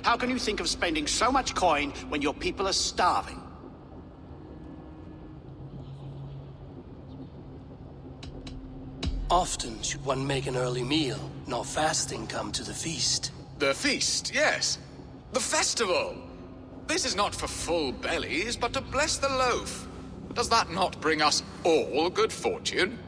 How can you think of spending so much coin when your people are starving? Often should one make an early meal, nor fasting come to the feast. The feast, yes. The festival! This is not for full bellies, but to bless the loaf. Does that not bring us all good fortune?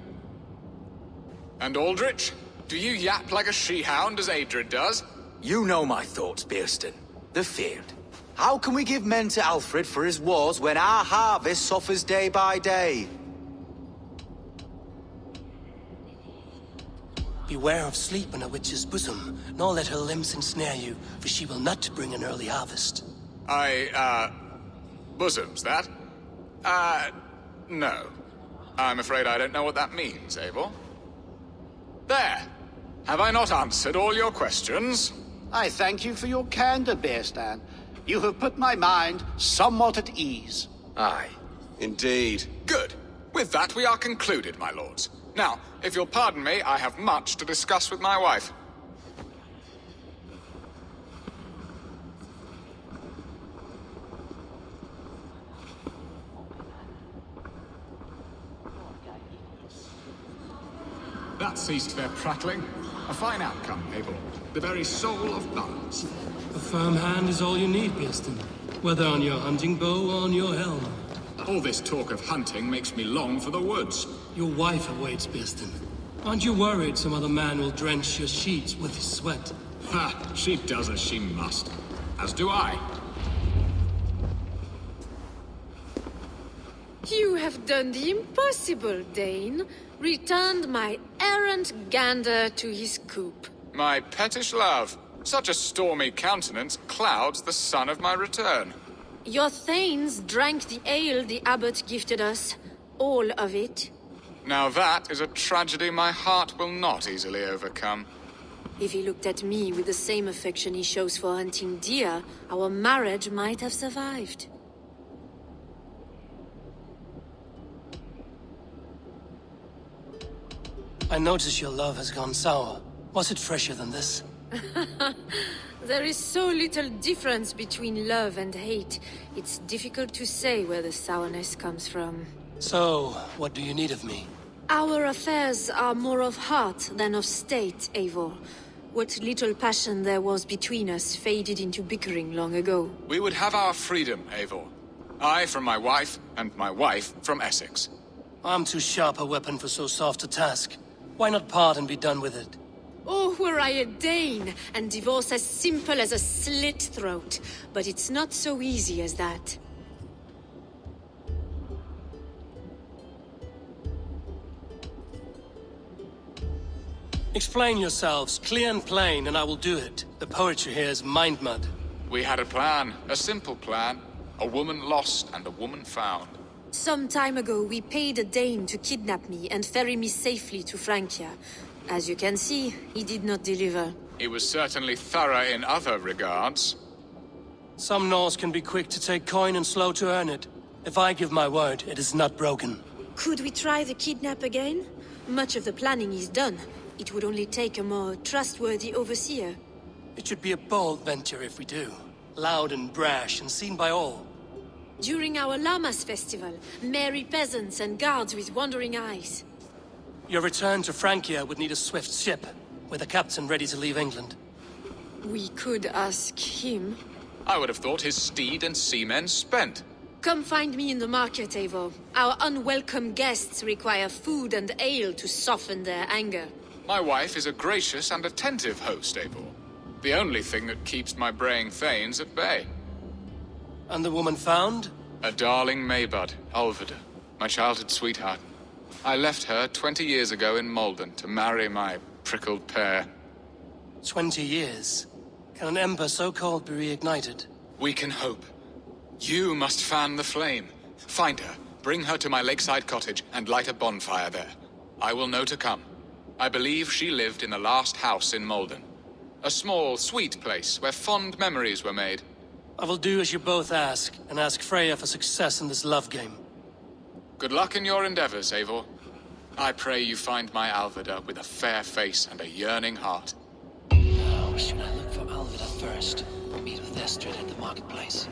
And Aldrich, do you yap like a she-hound as Adrid does? You know my thoughts, Beerstan. The field. How can we give men to Alfred for his wars when our harvest suffers day by day? Beware of sleep in a witch's bosom, nor let her limbs ensnare you, for she will not bring an early harvest. Bosoms, that? No. I'm afraid I don't know what that means, Eivor. There! Have I not answered all your questions? I thank you for your candor, Beerstan. You have put my mind somewhat at ease. Aye, indeed. Good. With that, we are concluded, my lords. Now, if you'll pardon me, I have much to discuss with my wife. That ceased their prattling. A fine outcome, Eivor. The very soul of balance. A firm hand is all you need, Beerstan. Whether on your hunting bow or on your helm. All this talk of hunting makes me long for the woods. Your wife awaits, Beerstan. Aren't you worried some other man will drench your sheets with his sweat? Ha! She does as she must. As do I. You have done the impossible, Dane. Returned my errant gander to his coop. My pettish love. Such a stormy countenance clouds the sun of my return. Your thanes drank the ale the abbot gifted us. All of it. Now that is a tragedy my heart will not easily overcome. If he looked at me with the same affection he shows for hunting deer, our marriage might have survived. I notice your love has gone sour. Was it fresher than this? There is so little difference between love and hate. It's difficult to say where the sourness comes from. So, what do you need of me? Our affairs are more of heart than of state, Eivor. What little passion there was between us faded into bickering long ago. We would have our freedom, Eivor. I from my wife, and my wife from Essex. I'm too sharp a weapon for so soft a task. Why not part and be done with it? Oh, were I a Dane, and divorce as simple as a slit throat. But it's not so easy as that. Explain yourselves, clear and plain, and I will do it. The poetry here is mind mud. We had a plan, a simple plan. A woman lost and a woman found. Some time ago, we paid a Dane to kidnap me and ferry me safely to Francia. As you can see, he did not deliver. He was certainly thorough in other regards. Some Norse can be quick to take coin and slow to earn it. If I give my word, it is not broken. Could we try the kidnap again? Much of the planning is done. It would only take a more trustworthy overseer. It should be a bold venture if we do. Loud and brash and seen by all. During our Lammas festival, merry peasants and guards with wandering eyes. Your return to Francia would need a swift ship, with a captain ready to leave England. We could ask him. I would have thought his steed and seamen spent. Come find me in the market, Eivor. Our unwelcome guests require food and ale to soften their anger. My wife is a gracious and attentive host, Eivor. The only thing that keeps my braying thanes at bay. And the woman found? A darling Maybud, Alvida, my childhood sweetheart. I left her 20 years ago in Malden to marry my prickled pear. 20 years? Can an ember so cold be reignited? We can hope. You must fan the flame. Find her, bring her to my lakeside cottage, and light a bonfire there. I will know to come. I believe she lived in the last house in Malden. A small, sweet place where fond memories were made. I will do as you both ask, and ask Freya for success in this love game. Good luck in your endeavors, Eivor. I pray you find my Alvida with a fair face and a yearning heart. Now, should I look for Alvida first, or meet with Estrid at the marketplace?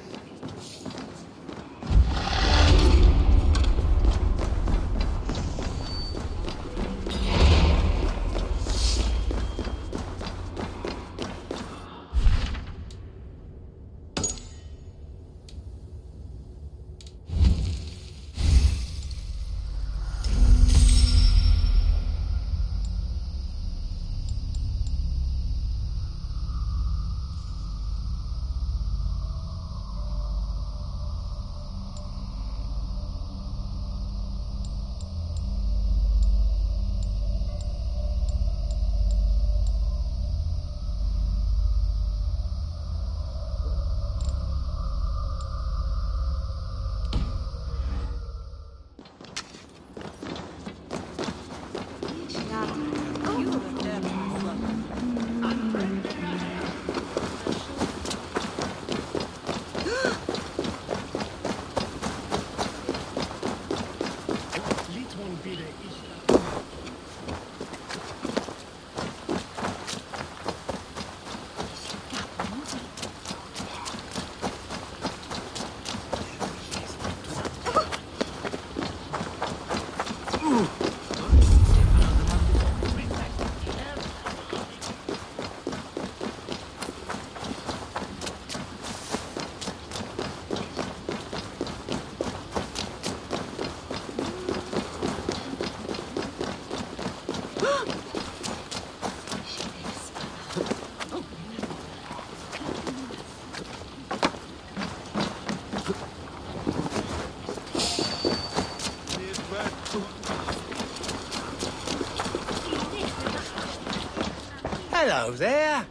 Hello there.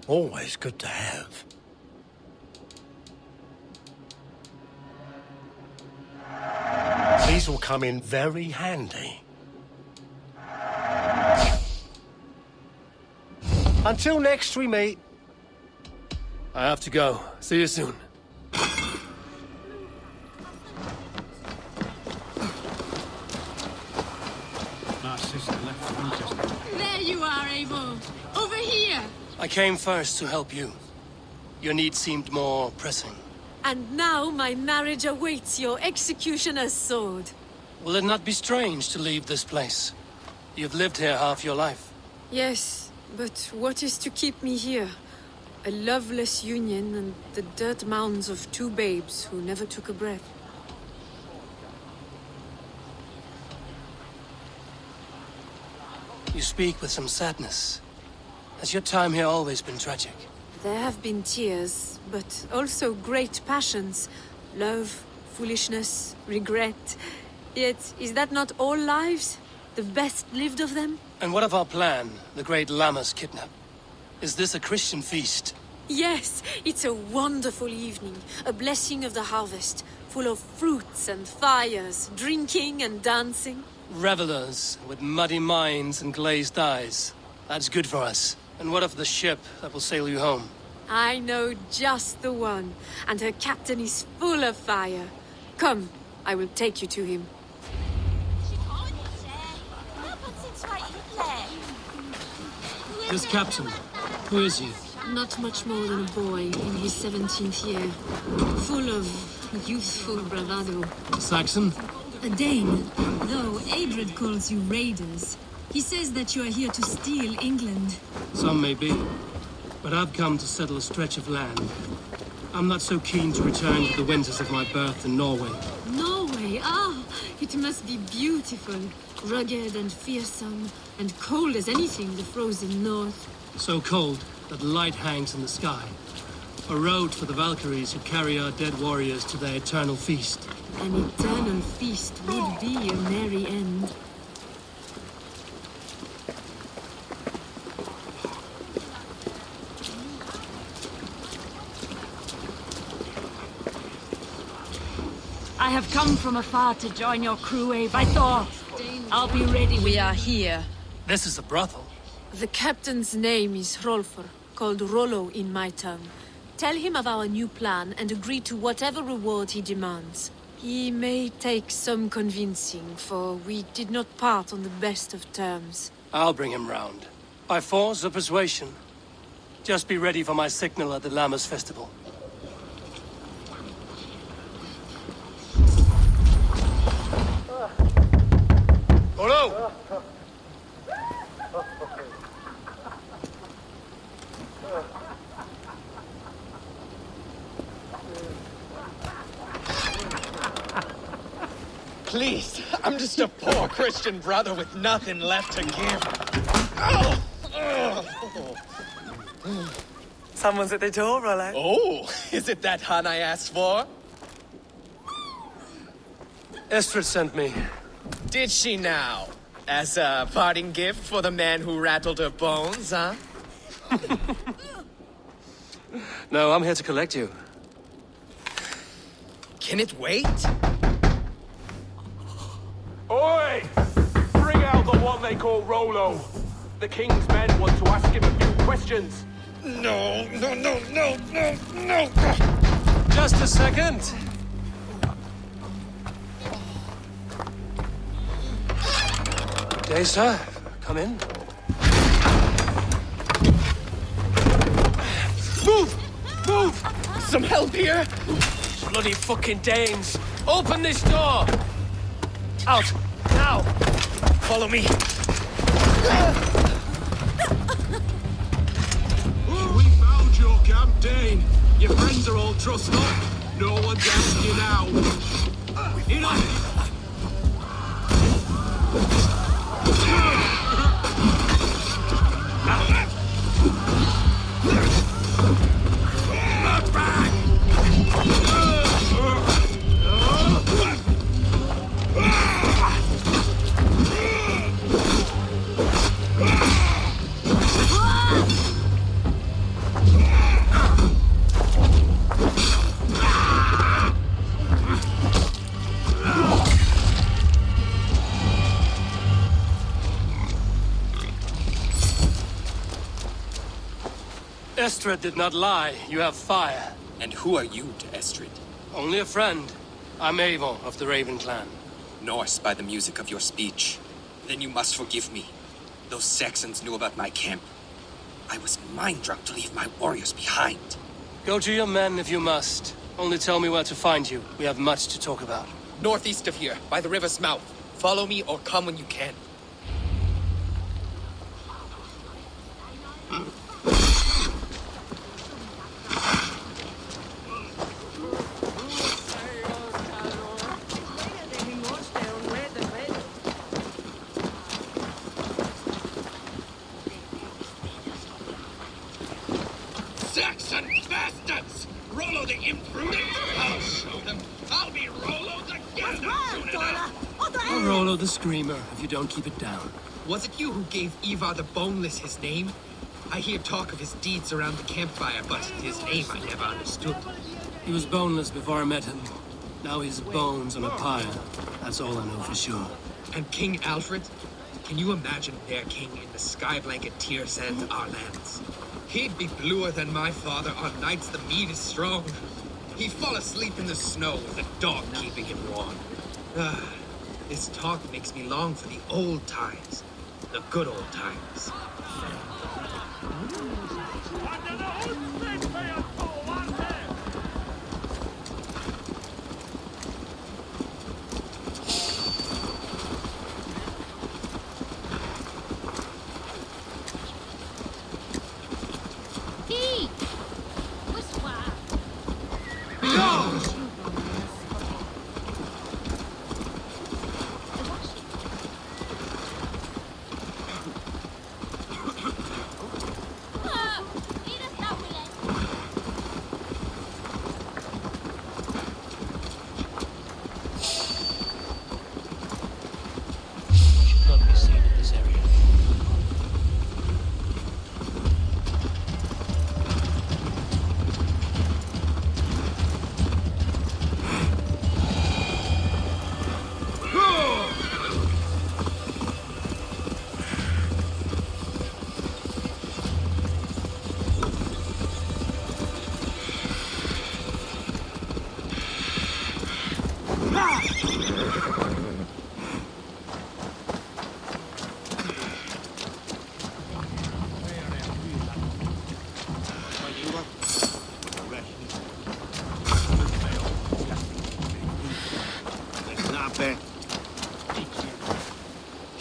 Always good to have. These will come in very handy. Until next we meet. I have to go. See you soon. There you are, Eivor. Over here. I came first to help you. Your need seemed more pressing. And now my marriage awaits your executioner's sword. Will it not be strange to leave this place? You've lived here half your life. Yes, but what is to keep me here? A loveless union and the dirt mounds of two babes who never took a breath. You speak with some sadness. Has your time here always been tragic? There have been tears, but also great passions. Love, foolishness, regret. Yet, is that not all lives? The best lived of them? And what of our plan, the great Lamma's kidnap? Is this a Christian feast? Yes, it's a wonderful evening. A blessing of the harvest, full of fruits and fires, drinking and dancing. Revelers with muddy minds and glazed eyes. That's good for us. And what of the ship that will sail you home? I know just the one, and her captain is full of fire. Come, I will take you to him. This captain, who is he? Not much more than a boy in his 17th year. Full of youthful bravado. Saxon? A Dane, though Adred calls you raiders. He says that you are here to steal England. Some may be, but I've come to settle a stretch of land. I'm not so keen to return to the winters of my birth in Norway. Norway? Ah, it must be beautiful. Rugged and fearsome, and cold as anything the frozen north. So cold that light hangs in the sky. A road for the Valkyries who carry our dead warriors to their eternal feast. An eternal feast would be a merry end. I have come from afar to join your crew, by Thor. I'll be ready. We are here. This is a brothel. The captain's name is Hrolfr, called Rollo in my tongue. Tell him of our new plan and agree to whatever reward he demands. He may take some convincing, for we did not part on the best of terms. I'll bring him round. By force or persuasion. Just be ready for my signal at the Lammas festival. Rollo! Please, I'm just a poor Christian brother with nothing left to give. Oh! Someone's at the door, Rollo. Oh, is it that hun I asked for? Estrid sent me. Did she now? As a parting gift for the man who rattled her bones, huh? No, I'm here to collect you. Can it wait? Oi! Bring out the one they call Rollo. The king's men want to ask him a few questions. No. Just a second. Day, sir. Come in. Move! Move! Some help here? Bloody fucking Danes! Open this door! Out! Now! Follow me. We found your camp, Dane. Your friends are all trussed up. No one's asking you now. Enough! Estrid did not lie. You have fire. And who are you to Estrid? Only a friend. I'm Avon of the Raven clan. Norse by the music of your speech. Then you must forgive me. Those Saxons knew about my camp. I was mind-drunk to leave my warriors behind. Go to your men if you must. Only tell me where to find you. We have much to talk about. Northeast of here, by the river's mouth. Follow me or come when you can. Saxon bastards! Rollo the imprudent! I'll show them! I'll be Rollo the Gander soon enough! Or Rollo the Screamer, if you don't keep it down. Was it you who gave Ivar the Boneless his name? I hear talk of his deeds around the campfire, but his name I never understood. He was boneless before I met him. Now he's bones on a pyre. That's all I know for sure. And King Alfred? Can you imagine their king in the sky blanket tear sands of our lands? He'd be bluer than my father on nights the mead is strong. He'd fall asleep in the snow with a dog keeping him warm. This talk makes me long for the old times. The good old times.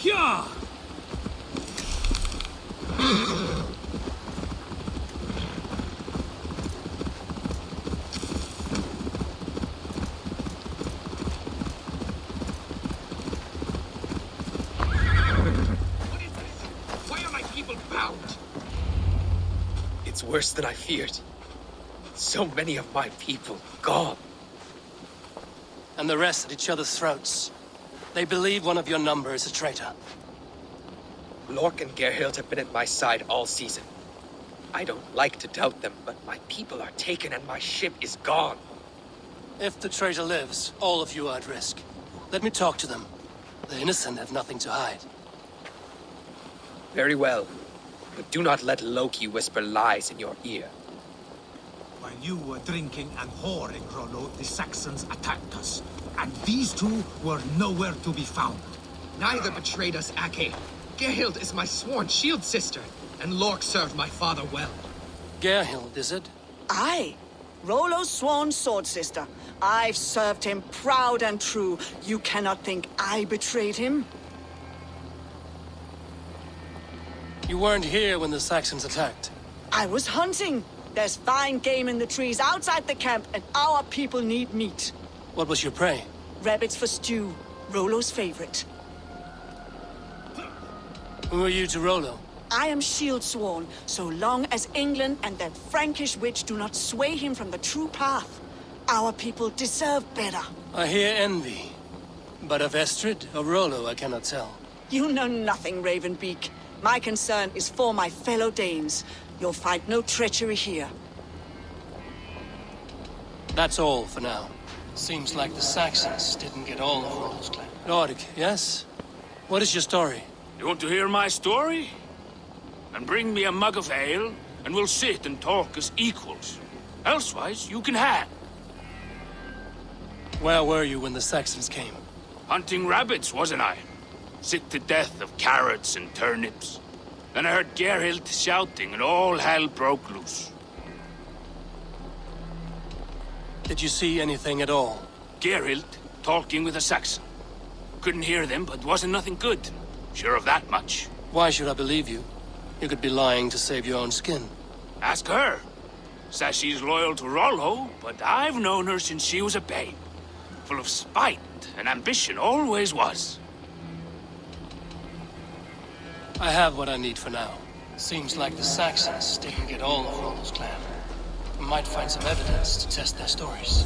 Yeah! Why are my people bound? It's worse than I feared. So many of my people gone. And the rest at each other's throats. They believe one of your number is a traitor. Lork and Gerhild have been at my side all season. I don't like to doubt them, but my people are taken and my ship is gone. If the traitor lives, all of you are at risk. Let me talk to them. The innocent have nothing to hide. Very well. But do not let Loki whisper lies in your ear. While you were drinking and whoring, Rollo, the Saxons attacked us. And these two were nowhere to be found. Neither betrayed us, Ake. Gerhild is my sworn shield sister, and Lork served my father well. Gerhild, is it? Aye. Rollo's sworn sword sister. I've served him proud and true. You cannot think I betrayed him? You weren't here when the Saxons attacked. I was hunting. There's fine game in the trees outside the camp, and our people need meat. What was your prey? Rabbits for stew. Rollo's favorite. Who are you to Rollo? I am shield sworn, so long as England and that Frankish witch do not sway him from the true path. Our people deserve better. I hear envy. But of Estrid or Rollo, I cannot tell. You know nothing, Ravenbeak. My concern is for my fellow Danes. You'll find no treachery here. That's all for now. Seems like the Saxons didn't get all of Rollo's clan. Lork, yes? What is your story? You want to hear my story? And bring me a mug of ale, and we'll sit and talk as equals. Elsewise, you can hang. Where were you when the Saxons came? Hunting rabbits, wasn't I? Sick to death of carrots and turnips. Then I heard Gerhild shouting, and all hell broke loose. Did you see anything at all? Gerhild talking with a Saxon. Couldn't hear them, but wasn't nothing good. Sure of that much. Why should I believe you? You could be lying to save your own skin. Ask her. Says she's loyal to Rollo, but I've known her since she was a babe. Full of spite and ambition, always was. I have what I need for now. Seems like the Saxons didn't get all of Rollo's clan. I might find some evidence to test their stories.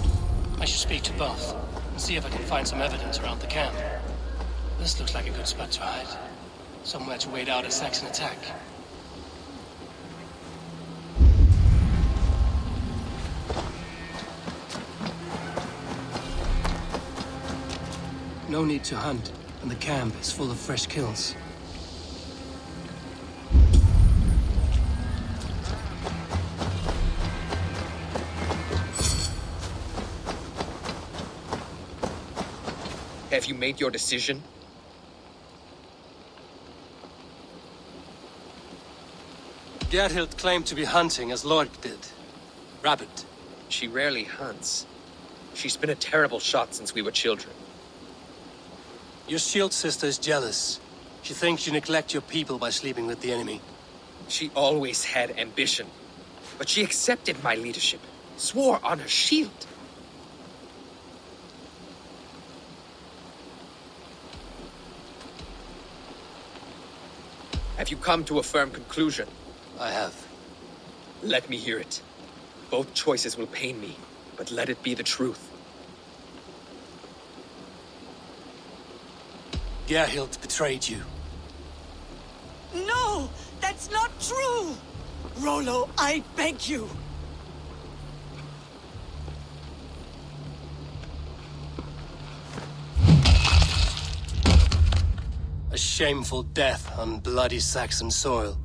I should speak to both, and see if I can find some evidence around the camp. This looks like a good spot to hide. Somewhere to wait out a Saxon attack. No need to hunt, and the camp is full of fresh kills. Have you made your decision? Gerhild claimed to be hunting as Lork did. Rabbit. She rarely hunts. She's been a terrible shot since we were children. Your shield sister is jealous. She thinks you neglect your people by sleeping with the enemy. She always had ambition. But she accepted my leadership. Swore on her shield. Have you come to a firm conclusion? I have. Let me hear it. Both choices will pain me, but let it be the truth. Gerhild betrayed you. No! That's not true! Rollo, I beg you! A shameful death on bloody Saxon soil.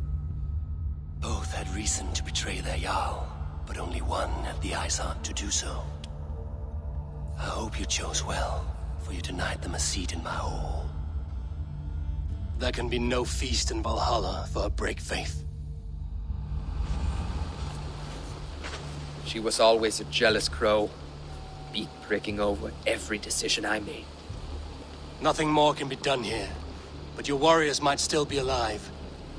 Both had reason to betray their Jarl, but only one had the eyesight to do so. I hope you chose well, for you do denied them a seat in my hall. There can be no feast in Valhalla for a break faith. She was always a jealous crow, beak pricking over every decision I made. Nothing more can be done here, but your warriors might still be alive,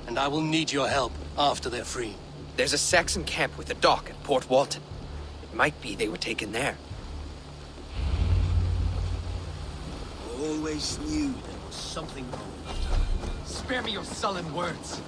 and I will need your help after they're free. There's a Saxon camp with a dock at Port Walton. It might be they were taken there. Always knew there was something wrong with her. Spare me your sullen words.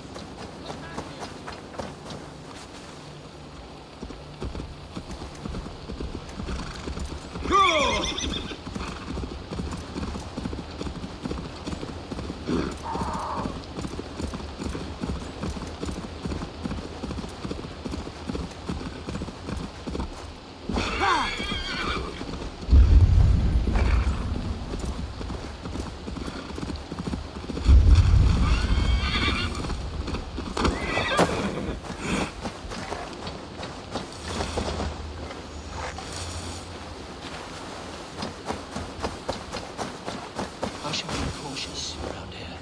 I should be cautious around here.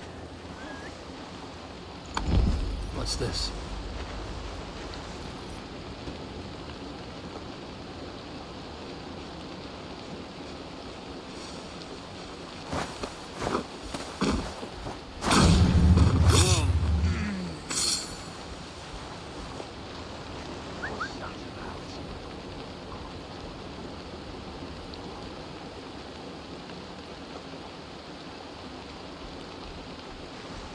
What's this?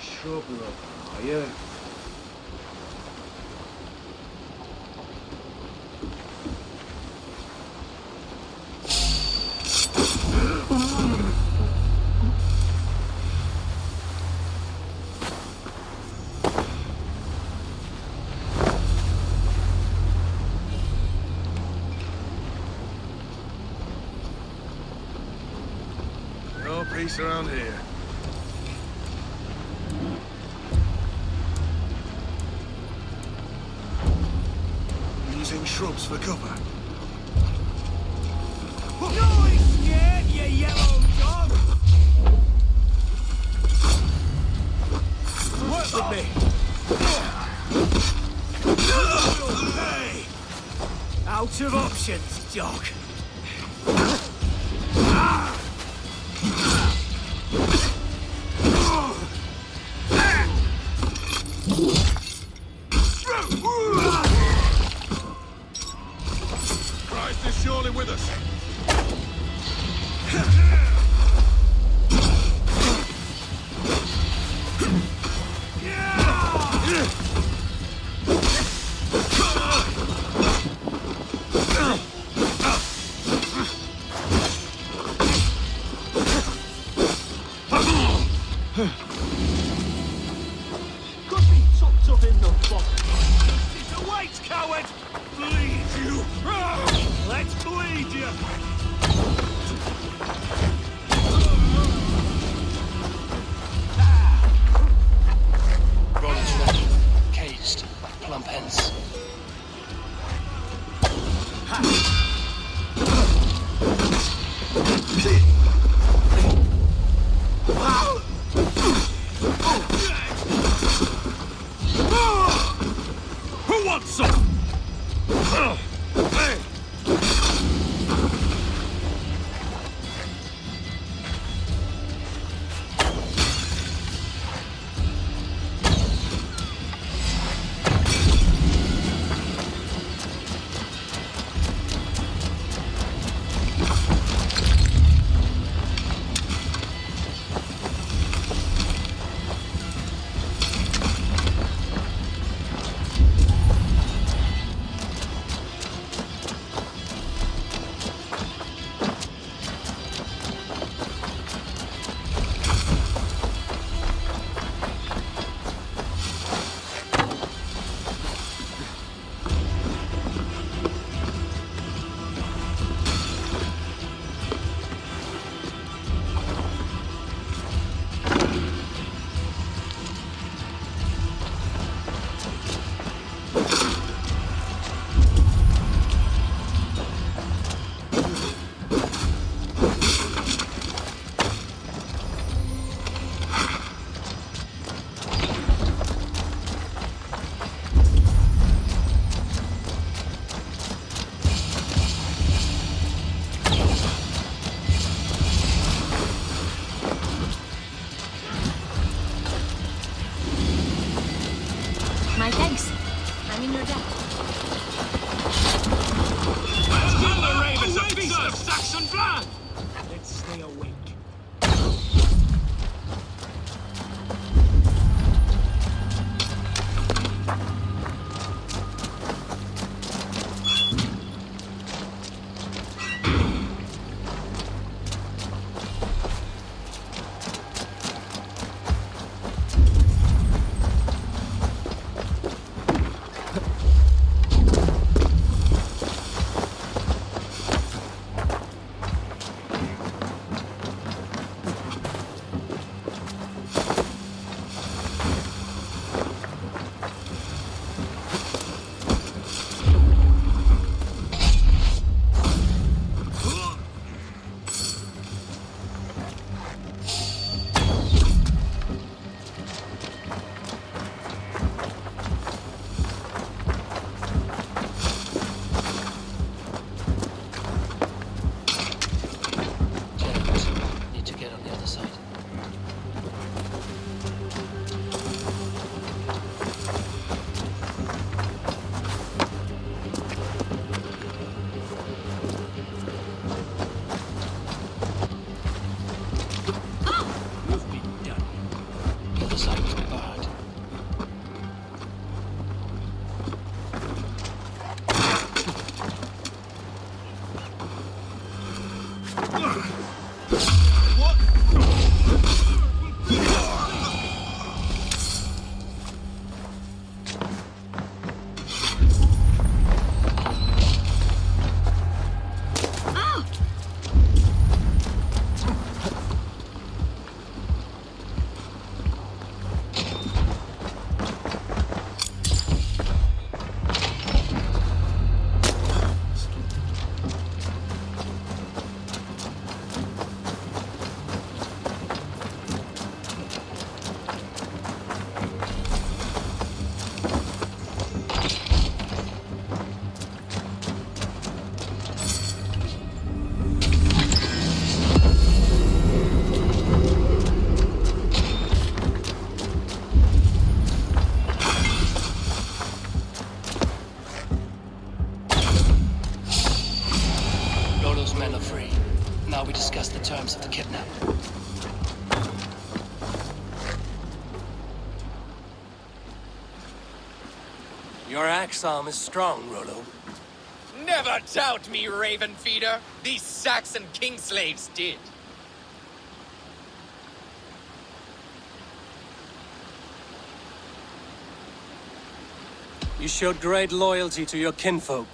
Shrub lover, are you? No peace around here. Using shrubs for cover. No, he's scared, you yellow dog! Work with me! Hey! Out of options, dog. Christ is surely with us. Could be tucked up in the box. It's the weight, coward! Bleed you! Let's bleed you! Roland's ready. Caged, like plump hens. Who wants some? Hey! side. Other side is barred. Rollo's men are free. Now we discuss the terms of the kidnap. Your axe arm is strong, Rollo. Never doubt me, Raven Feeder. These Saxon kingslaves did. You showed great loyalty to your kinfolk.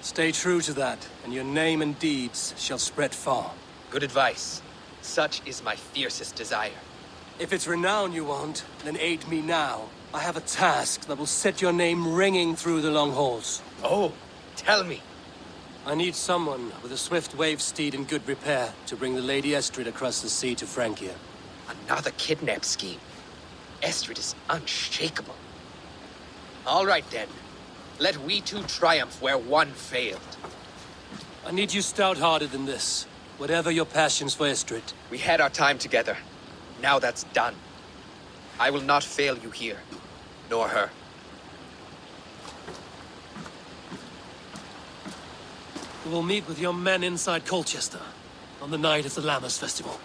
Stay true to that, and your name and deeds shall spread far. Good advice. Such is my fiercest desire. If it's renown you want, then aid me now. I have a task that will set your name ringing through the long halls. Oh, tell me. I need someone with a swift wave steed in good repair to bring the Lady Estrid across the sea to Francia. Another kidnap scheme. Estrid is unshakable. All right then. Let we two triumph where one failed. I need you stout-hearted in this, whatever your passions for Estrid. We had our time together. Now that's done. I will not fail you here, nor her. We will meet with your men inside Colchester on the night of the Lammas Festival.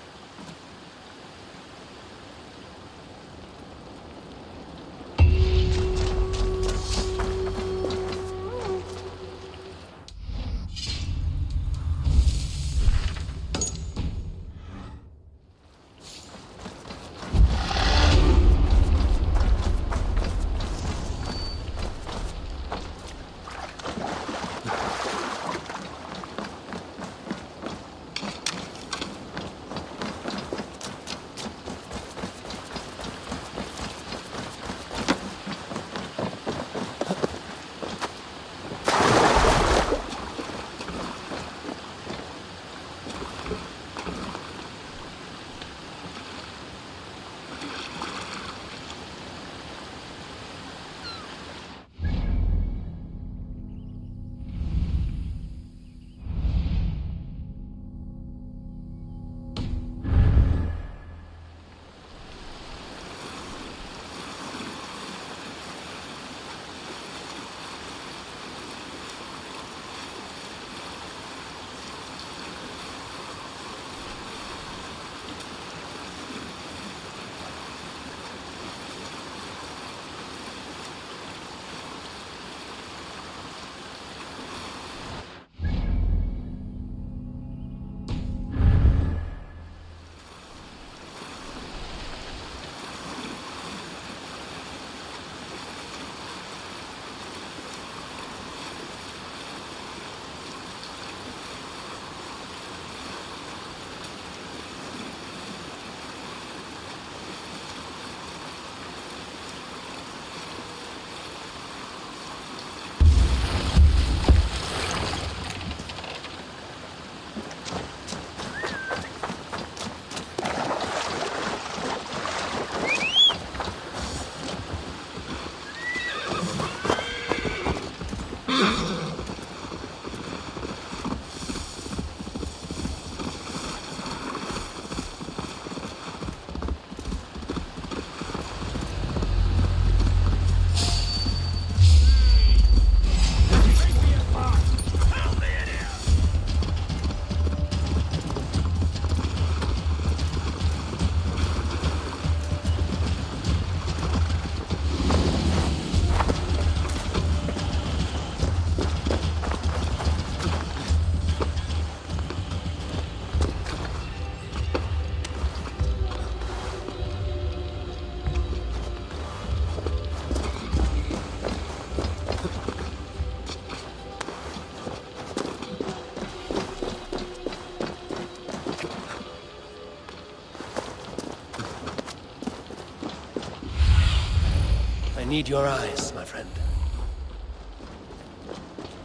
need your eyes, my friend.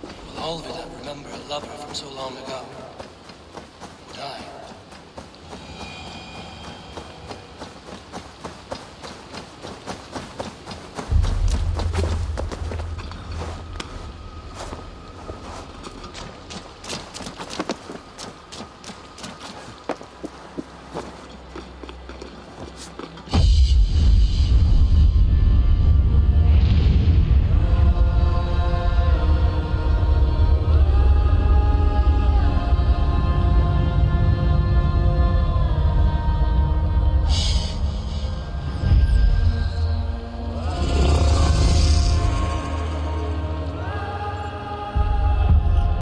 Will all Villa remember a lover from so long ago?